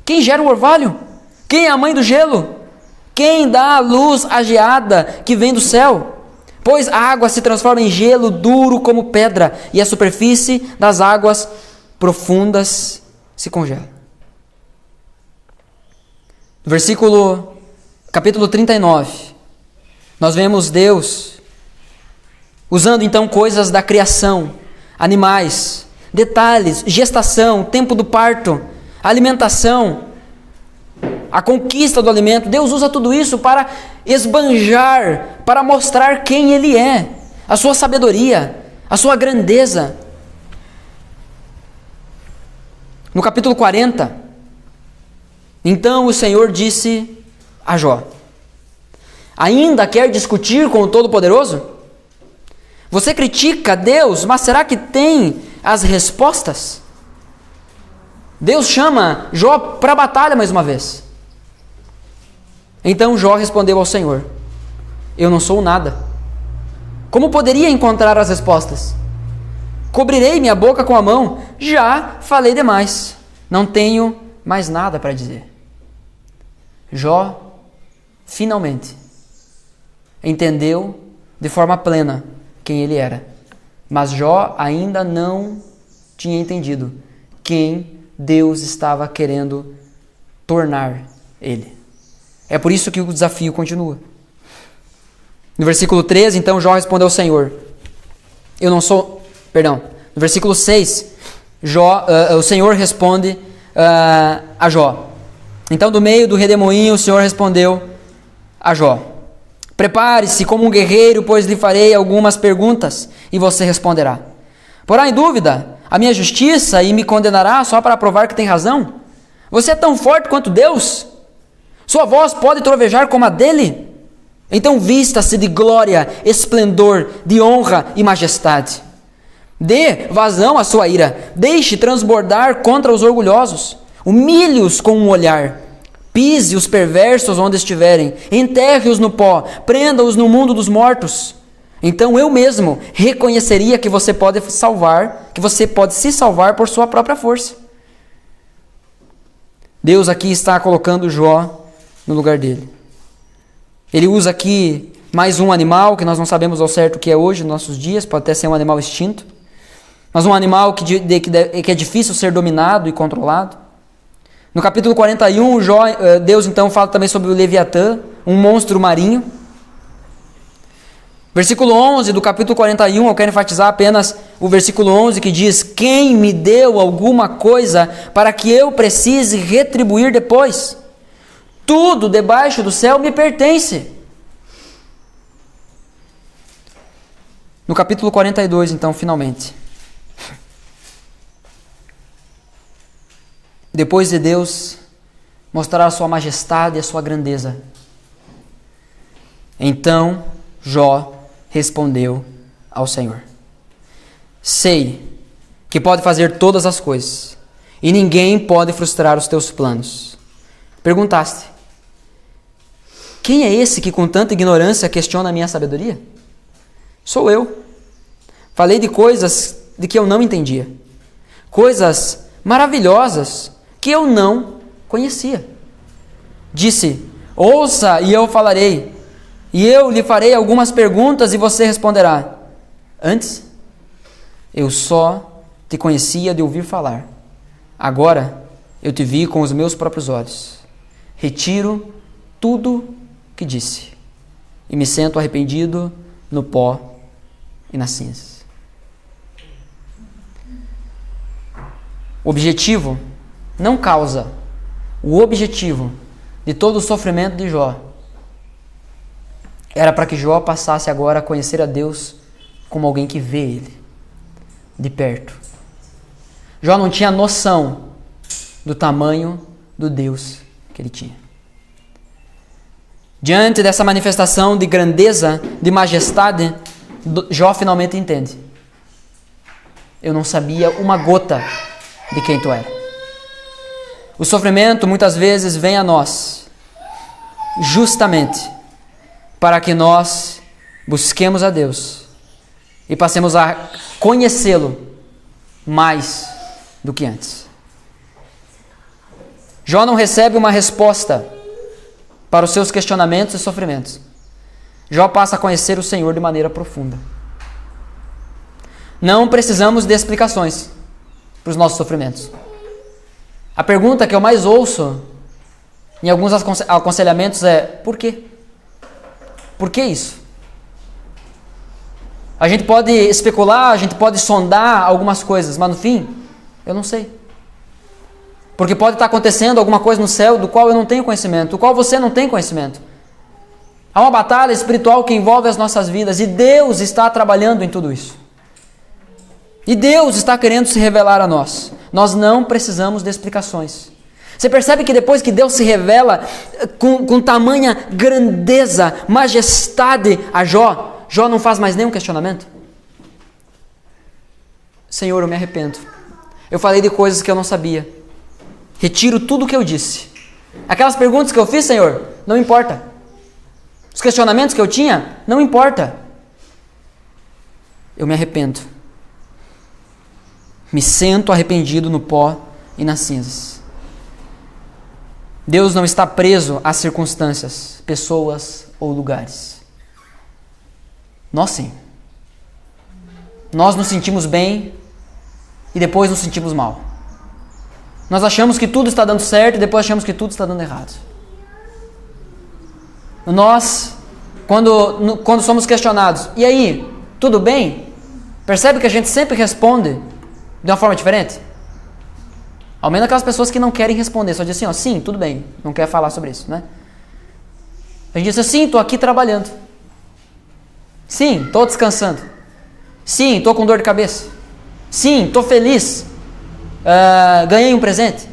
Quem gera o orvalho? Quem é a mãe do gelo? Quem dá a luz à geada que vem do céu? Pois a água se transforma em gelo duro como pedra e a superfície das águas profundas se congela. No capítulo 39, nós vemos Deus usando então coisas da criação, animais, detalhes, gestação, tempo do parto, alimentação, a conquista do alimento. Deus usa tudo isso para esbanjar, para mostrar quem Ele é, a sua sabedoria, a sua grandeza. No capítulo 40, então o Senhor disse a Jó: ainda quer discutir com o Todo-Poderoso? Você critica Deus, mas será que tem as respostas? Deus chama Jó para a batalha mais uma vez. Então Jó respondeu ao Senhor: eu não sou nada. Como poderia encontrar as respostas? Cobrirei minha boca com a mão, já falei demais, não tenho mais nada para dizer. Jó finalmente entendeu de forma plena quem ele era. Mas Jó ainda não tinha entendido quem Deus estava querendo tornar ele. É por isso que o desafio continua. No versículo 13, então, Jó respondeu ao Senhor: no versículo 6, o Senhor responde a Jó. Então, do meio do redemoinho, o Senhor respondeu a Jó: prepare-se como um guerreiro, pois lhe farei algumas perguntas e você responderá. Porá em dúvida a minha justiça e me condenará só para provar que tem razão? Você é tão forte quanto Deus? Sua voz pode trovejar como a dele? Então vista-se de glória, esplendor, de honra e majestade. Dê vazão à sua ira, deixe transbordar contra os orgulhosos. Humilhe-os com um olhar. Pise os perversos onde estiverem, enterre-os no pó, prenda-os no mundo dos mortos. Então eu mesmo reconheceria que você pode se salvar por sua própria força. Deus aqui está colocando Jó no lugar dele. Ele usa aqui mais um animal, que nós não sabemos ao certo o que é hoje, nos nossos dias, pode até ser um animal extinto, mas um animal que é difícil ser dominado e controlado. No capítulo 41, Deus então fala também sobre o Leviatã, um monstro marinho. Versículo 11 do capítulo 41, eu quero enfatizar apenas o versículo 11, que diz: quem me deu alguma coisa para que eu precise retribuir depois? Tudo debaixo do céu me pertence. No capítulo 42, então, finalmente, depois de Deus mostrar a sua majestade e a sua grandeza, então Jó respondeu ao Senhor: sei que pode fazer todas as coisas e ninguém pode frustrar os teus planos. Perguntaste: quem é esse que com tanta ignorância questiona a minha sabedoria? Sou eu. Falei de coisas de que eu não entendia, coisas maravilhosas que eu não conhecia. Disse: ouça e eu falarei, e eu lhe farei algumas perguntas e você responderá. Antes, eu só te conhecia de ouvir falar. Agora, eu te vi com os meus próprios olhos. Retiro tudo que disse e me sinto arrependido no pó e nas cinzas. O objetivo não causa. O objetivo de todo o sofrimento de Jó era para que Jó passasse agora a conhecer a Deus como alguém que vê Ele de perto. Jó não tinha noção do tamanho do Deus que ele tinha. Diante dessa manifestação de grandeza, de majestade, Jó finalmente entende: eu não sabia uma gota de quem tu era. O sofrimento muitas vezes vem a nós justamente para que nós busquemos a Deus e passemos a conhecê-lo mais do que antes. Jó não recebe uma resposta para os seus questionamentos e sofrimentos. Jó passa a conhecer o Senhor de maneira profunda. Não precisamos de explicações para os nossos sofrimentos. A pergunta que eu mais ouço em alguns aconselhamentos é: por quê? Por que isso? A gente pode especular, a gente pode sondar algumas coisas, mas no fim, eu não sei. Porque pode estar acontecendo alguma coisa no céu do qual eu não tenho conhecimento, do qual você não tem conhecimento. Há uma batalha espiritual que envolve as nossas vidas e Deus está trabalhando em tudo isso. E Deus está querendo se revelar a nós. Nós não precisamos de explicações. Você percebe que depois que Deus se revela com tamanha grandeza, majestade a Jó, Jó não faz mais nenhum questionamento? Senhor, eu me arrependo. Eu falei de coisas que eu não sabia. Retiro tudo o que eu disse. Aquelas perguntas que eu fiz, Senhor, não importa. Os questionamentos que eu tinha, não importa. Eu me arrependo. Me sinto arrependido no pó e nas cinzas. Deus não está preso a circunstâncias, pessoas ou lugares. Nós sim. Nós nos sentimos bem e depois nos sentimos mal. Nós achamos que tudo está dando certo e depois achamos que tudo está dando errado. Nós, quando somos questionados, e aí, tudo bem? Percebe que a gente sempre responde de uma forma diferente? Ao menos aquelas pessoas que não querem responder, só dizem assim, ó, sim, tudo bem, não quer falar sobre isso, né? A gente diz assim, estou aqui trabalhando. Sim, estou descansando. Sim, estou com dor de cabeça. Sim, estou feliz. Ganhei um presente.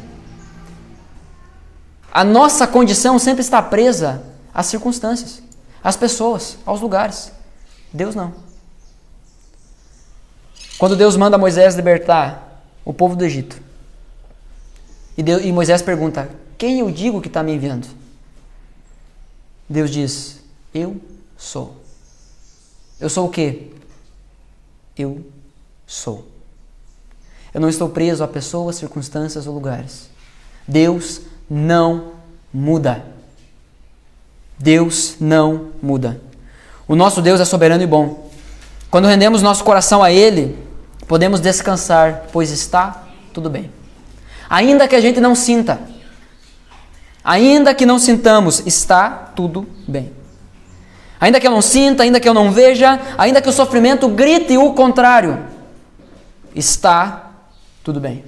A nossa condição sempre está presa às circunstâncias, às pessoas, aos lugares. Deus não. Quando Deus manda Moisés libertar o povo do Egito, e Moisés pergunta, quem eu digo que está me enviando? Deus diz, eu sou. Eu sou o quê? Eu sou. Eu não estou preso a pessoas, circunstâncias ou lugares. Deus não muda. Deus não muda. O nosso Deus é soberano e bom. Quando rendemos nosso coração a Ele, podemos descansar, pois está tudo bem. Ainda que a gente não sinta, ainda que não sintamos, está tudo bem. Ainda que eu não sinta, ainda que eu não veja, ainda que o sofrimento grite o contrário, está tudo bem.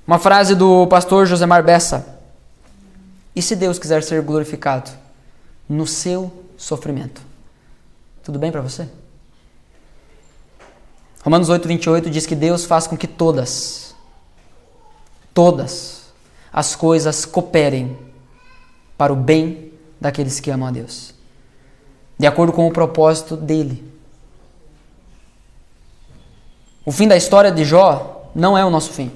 Uma frase do pastor Josemar Bessa. E se Deus quiser ser glorificado no seu sofrimento? Tudo bem para você? Romanos 8:28 diz que Deus faz com que todas as coisas cooperem para o bem daqueles que amam a Deus, de acordo com o propósito dele. O fim da história de Jó não é o nosso fim.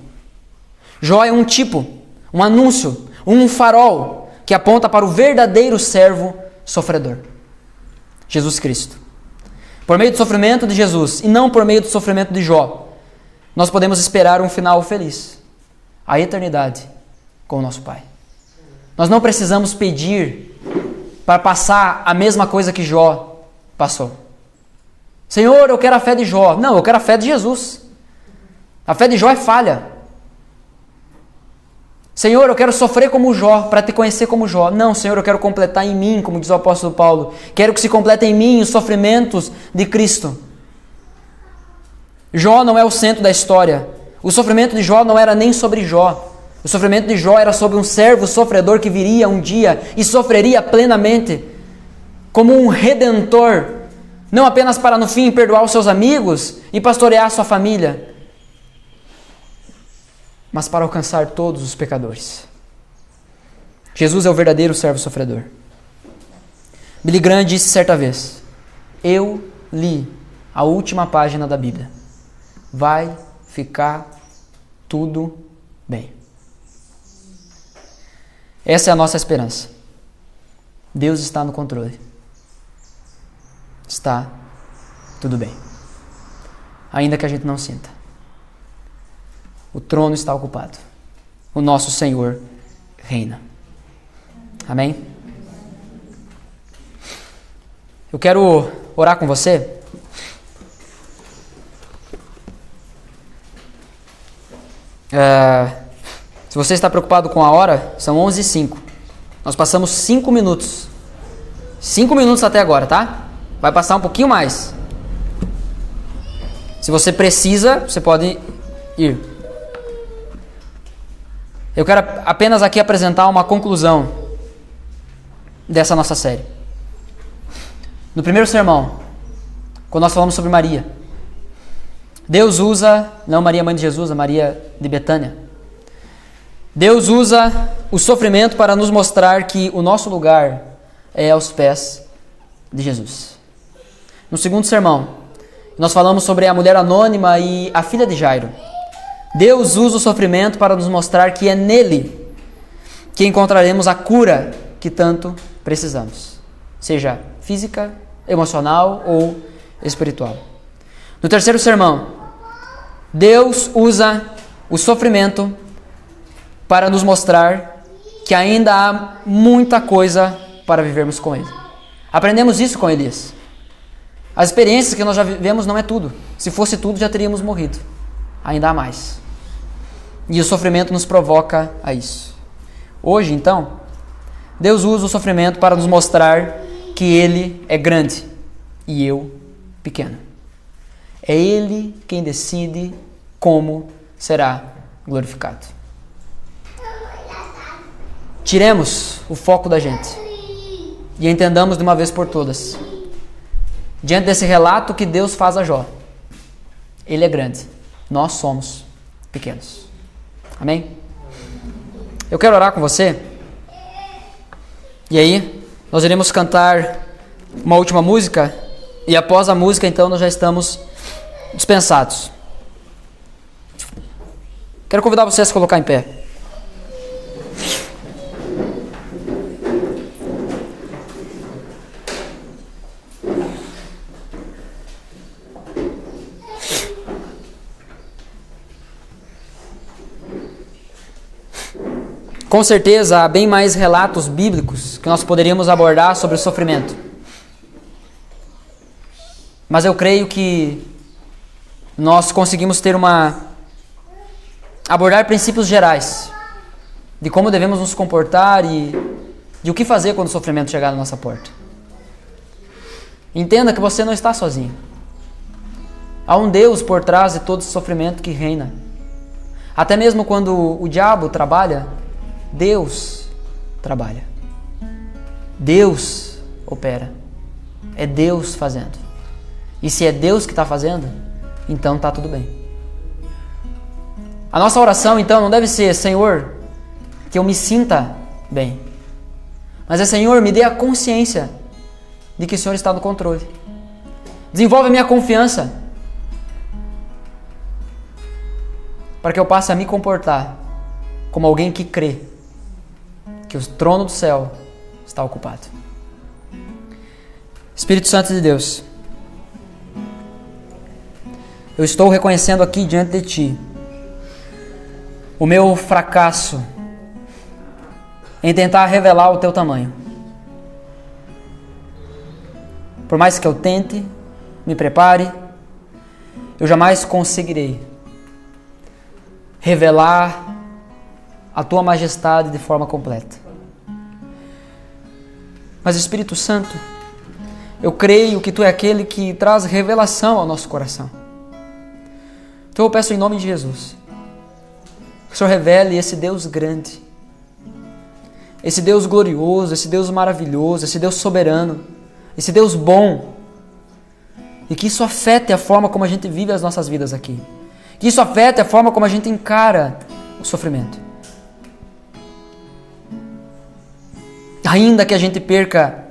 Jó é um tipo, um anúncio, um farol que aponta para o verdadeiro servo sofredor, Jesus Cristo. Por meio do sofrimento de Jesus e não por meio do sofrimento de Jó, nós podemos esperar um final feliz, a eternidade com o nosso Pai. Nós não precisamos pedir para passar a mesma coisa que Jó passou. Senhor, eu quero a fé de Jó. Não, eu quero a fé de Jesus. A fé de Jó é falha. Senhor, eu quero sofrer como Jó, para te conhecer como Jó. Não, Senhor, eu quero completar em mim, como diz o apóstolo Paulo. Quero que se complete em mim os sofrimentos de Cristo. Jó não é o centro da história. O sofrimento de Jó não era nem sobre Jó. O sofrimento de Jó era sobre um servo sofredor que viria um dia e sofreria plenamente, como um redentor, não apenas para no fim perdoar os seus amigos e pastorear sua família, mas para alcançar todos os pecadores. Jesus é o verdadeiro servo sofredor. Billy Graham disse certa vez, eu li a última página da Bíblia. Vai ficar tudo bem. Essa é a nossa esperança. Deus está no controle. Está tudo bem. Ainda que a gente não sinta. O trono está ocupado. O nosso Senhor reina. Amém? Eu quero orar com você. Se você está preocupado com a hora, são 11h05. Nós passamos 5 minutos. 5 minutos até agora, tá? vai passar um pouquinho mais. Se você precisa, você pode ir. Eu quero apenas aqui apresentar uma conclusão dessa nossa série. No primeiro sermão, quando nós falamos sobre Maria, Deus usa, não Maria mãe de Jesus, a Maria de Betânia. Deus usa o sofrimento para nos mostrar que o nosso lugar é aos pés de Jesus. No segundo sermão, nós falamos sobre a mulher anônima e a filha de Jairo. Deus usa o sofrimento para nos mostrar que é nele que encontraremos a cura que tanto precisamos, seja física, emocional ou espiritual. No terceiro sermão, Deus usa o sofrimento para nos mostrar que ainda há muita coisa para vivermos com Ele. Aprendemos isso com Elias. As experiências que nós já vivemos não é tudo. Se fosse tudo, já teríamos morrido. Ainda há mais. E o sofrimento nos provoca a isso. Hoje, então, Deus usa o sofrimento para nos mostrar que Ele é grande e eu pequeno. É Ele quem decide como será glorificado. Tiremos o foco da gente e entendamos de uma vez por todas, diante desse relato que Deus faz a Jó, Ele é grande, nós somos pequenos. Amém? Eu quero orar com você. E aí, nós iremos cantar uma última música. E após a música, então, nós já estamos dispensados. Quero convidar você a se colocar em pé. Com certeza, há bem mais relatos bíblicos que nós poderíamos abordar sobre o sofrimento. Mas eu creio que nós conseguimos abordar princípios gerais de como devemos nos comportar e de o que fazer quando o sofrimento chegar na nossa porta. Entenda que você não está sozinho. Há um Deus por trás de todo esse sofrimento que reina. Até mesmo quando o diabo trabalha, Deus trabalha. Deus opera. É Deus fazendo. E se é Deus que está fazendo, então está tudo bem. A nossa oração, então, não deve ser: Senhor, que eu me sinta bem. Mas é: Senhor, me dê a consciência de que o Senhor está no controle. Desenvolve a minha confiança para que eu passe a me comportar como alguém que crê que o trono do céu está ocupado. Espírito Santo de Deus, eu estou reconhecendo aqui diante de Ti o meu fracasso em tentar revelar o Teu tamanho. Por mais que eu tente, me prepare, eu jamais conseguirei revelar a Tua majestade de forma completa. Mas, Espírito Santo, eu creio que Tu é aquele que traz revelação ao nosso coração. Então eu peço em nome de Jesus que o Senhor revele esse Deus grande, esse Deus glorioso, esse Deus maravilhoso, esse Deus soberano, esse Deus bom, e que isso afete a forma como a gente vive as nossas vidas aqui, que isso afete a forma como a gente encara o sofrimento. Ainda que a gente perca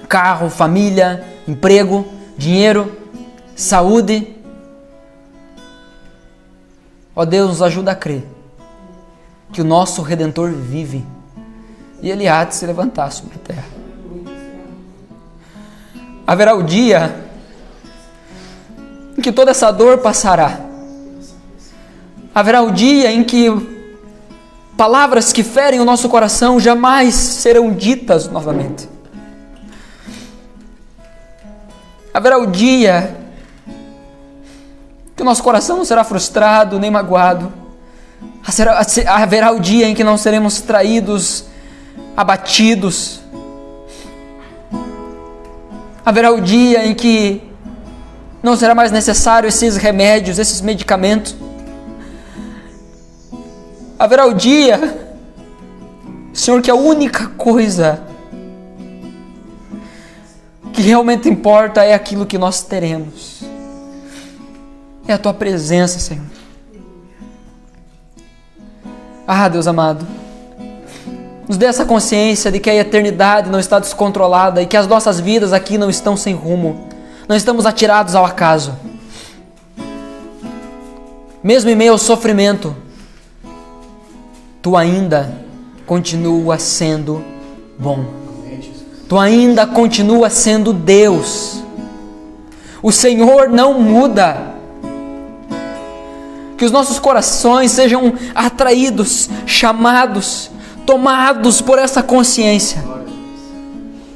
carro, família, emprego, dinheiro, saúde, ó Deus, nos ajuda a crer que o nosso Redentor vive e Ele há de se levantar sobre a terra. Haverá o dia em que toda essa dor passará. Haverá o dia em que palavras que ferem o nosso coração jamais serão ditas novamente. Haverá o dia que o nosso coração não será frustrado nem magoado. Haverá o dia em que não seremos traídos, abatidos. Haverá o dia em que não será mais necessário esses remédios, esses medicamentos. Haverá o dia, Senhor, que a única coisa que realmente importa é aquilo que nós teremos. É a Tua presença, Senhor. Ah, Deus amado, nos dê essa consciência de que a eternidade não está descontrolada e que as nossas vidas aqui não estão sem rumo. Não estamos atirados ao acaso. Mesmo em meio ao sofrimento, Tu ainda continua sendo bom. Tu ainda continua sendo Deus. O Senhor não muda. Que os nossos corações sejam atraídos, chamados, tomados por essa consciência.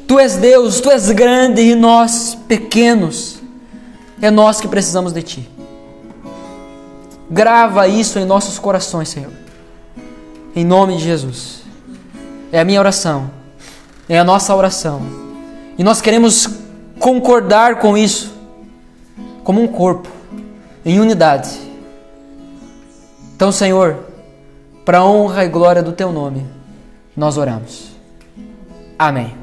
Tu és Deus, Tu és grande e nós pequenos. É nós que precisamos de Ti. Grava isso em nossos corações, Senhor. Em nome de Jesus. É a minha oração. É a nossa oração. E nós queremos concordar com isso. Como um corpo. Em unidade. Então, Senhor, para a honra e glória do Teu nome, nós oramos. Amém.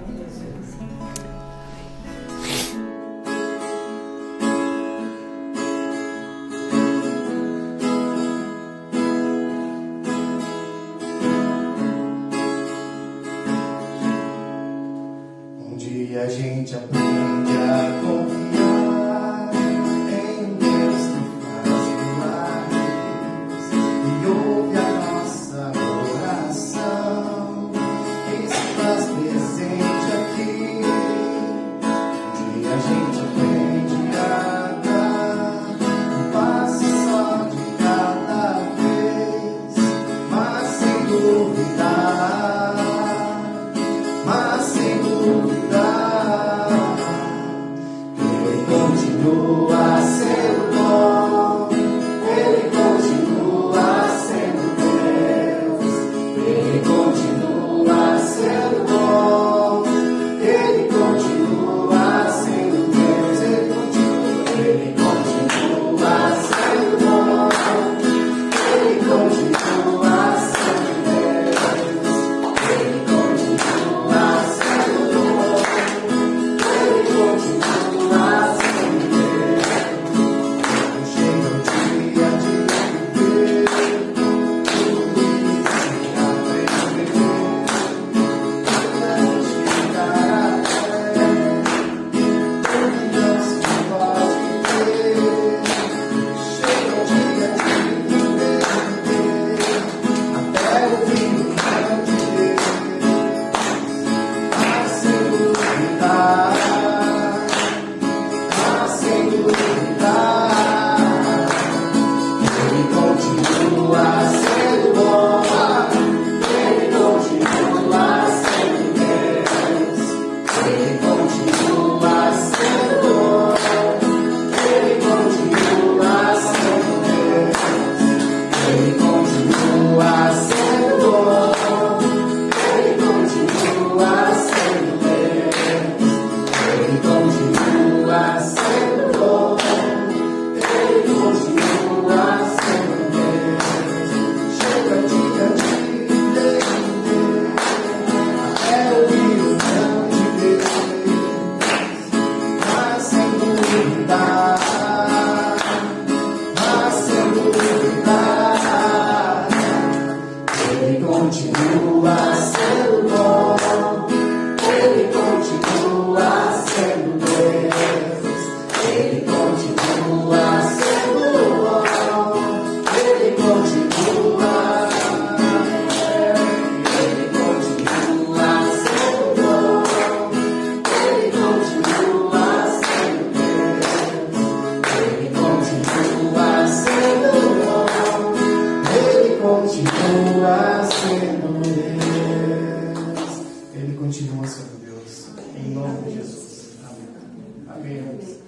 Um dia a gente aprende a confiar em um Deus que faz milagres e ouve a nossa oração, que se faz presente aqui. Um dia a gente aprende a dar um passo só de cada vez, mas sem duvidar, mas sem duvidar. Ele continua sendo bom, Ele continua sendo Deus, Ele continua sendo bom, Ele continua sendo Deus, Ele continua sendo bom, Ele continua sendo Deus, Ele continua sendo bom, Ele continua sendo Deus. Chega o dia de viver tudo que se aprender, não chegar até onde não se pode ter. Chega o dia de viver até o fim do não de Deus, mas sem duvidar, mas sem duvidar. Ele continua sendo bom, Ele continua sendo Deus, Ele continua sendo bom, Ele continua sendo Deus, Ele continua sendo bom, Ele continua sendo Deus, Ele continua sendo bom, Ele continua sendo Deus. Chega o dia de viver até ouvir o não de Deus, mas sem duvidar, mas sem duvidar. Ele continua sendo bom, Ele continua sendo Deus, Ele continua sendo bom, Ele continua, Ele continua sendo bom, Ele continua sendo Deus, Ele continua sendo bom, Ele continua sendo Deus, Ele continua sendo Deus, em nome de Jesus. Amém. Amém.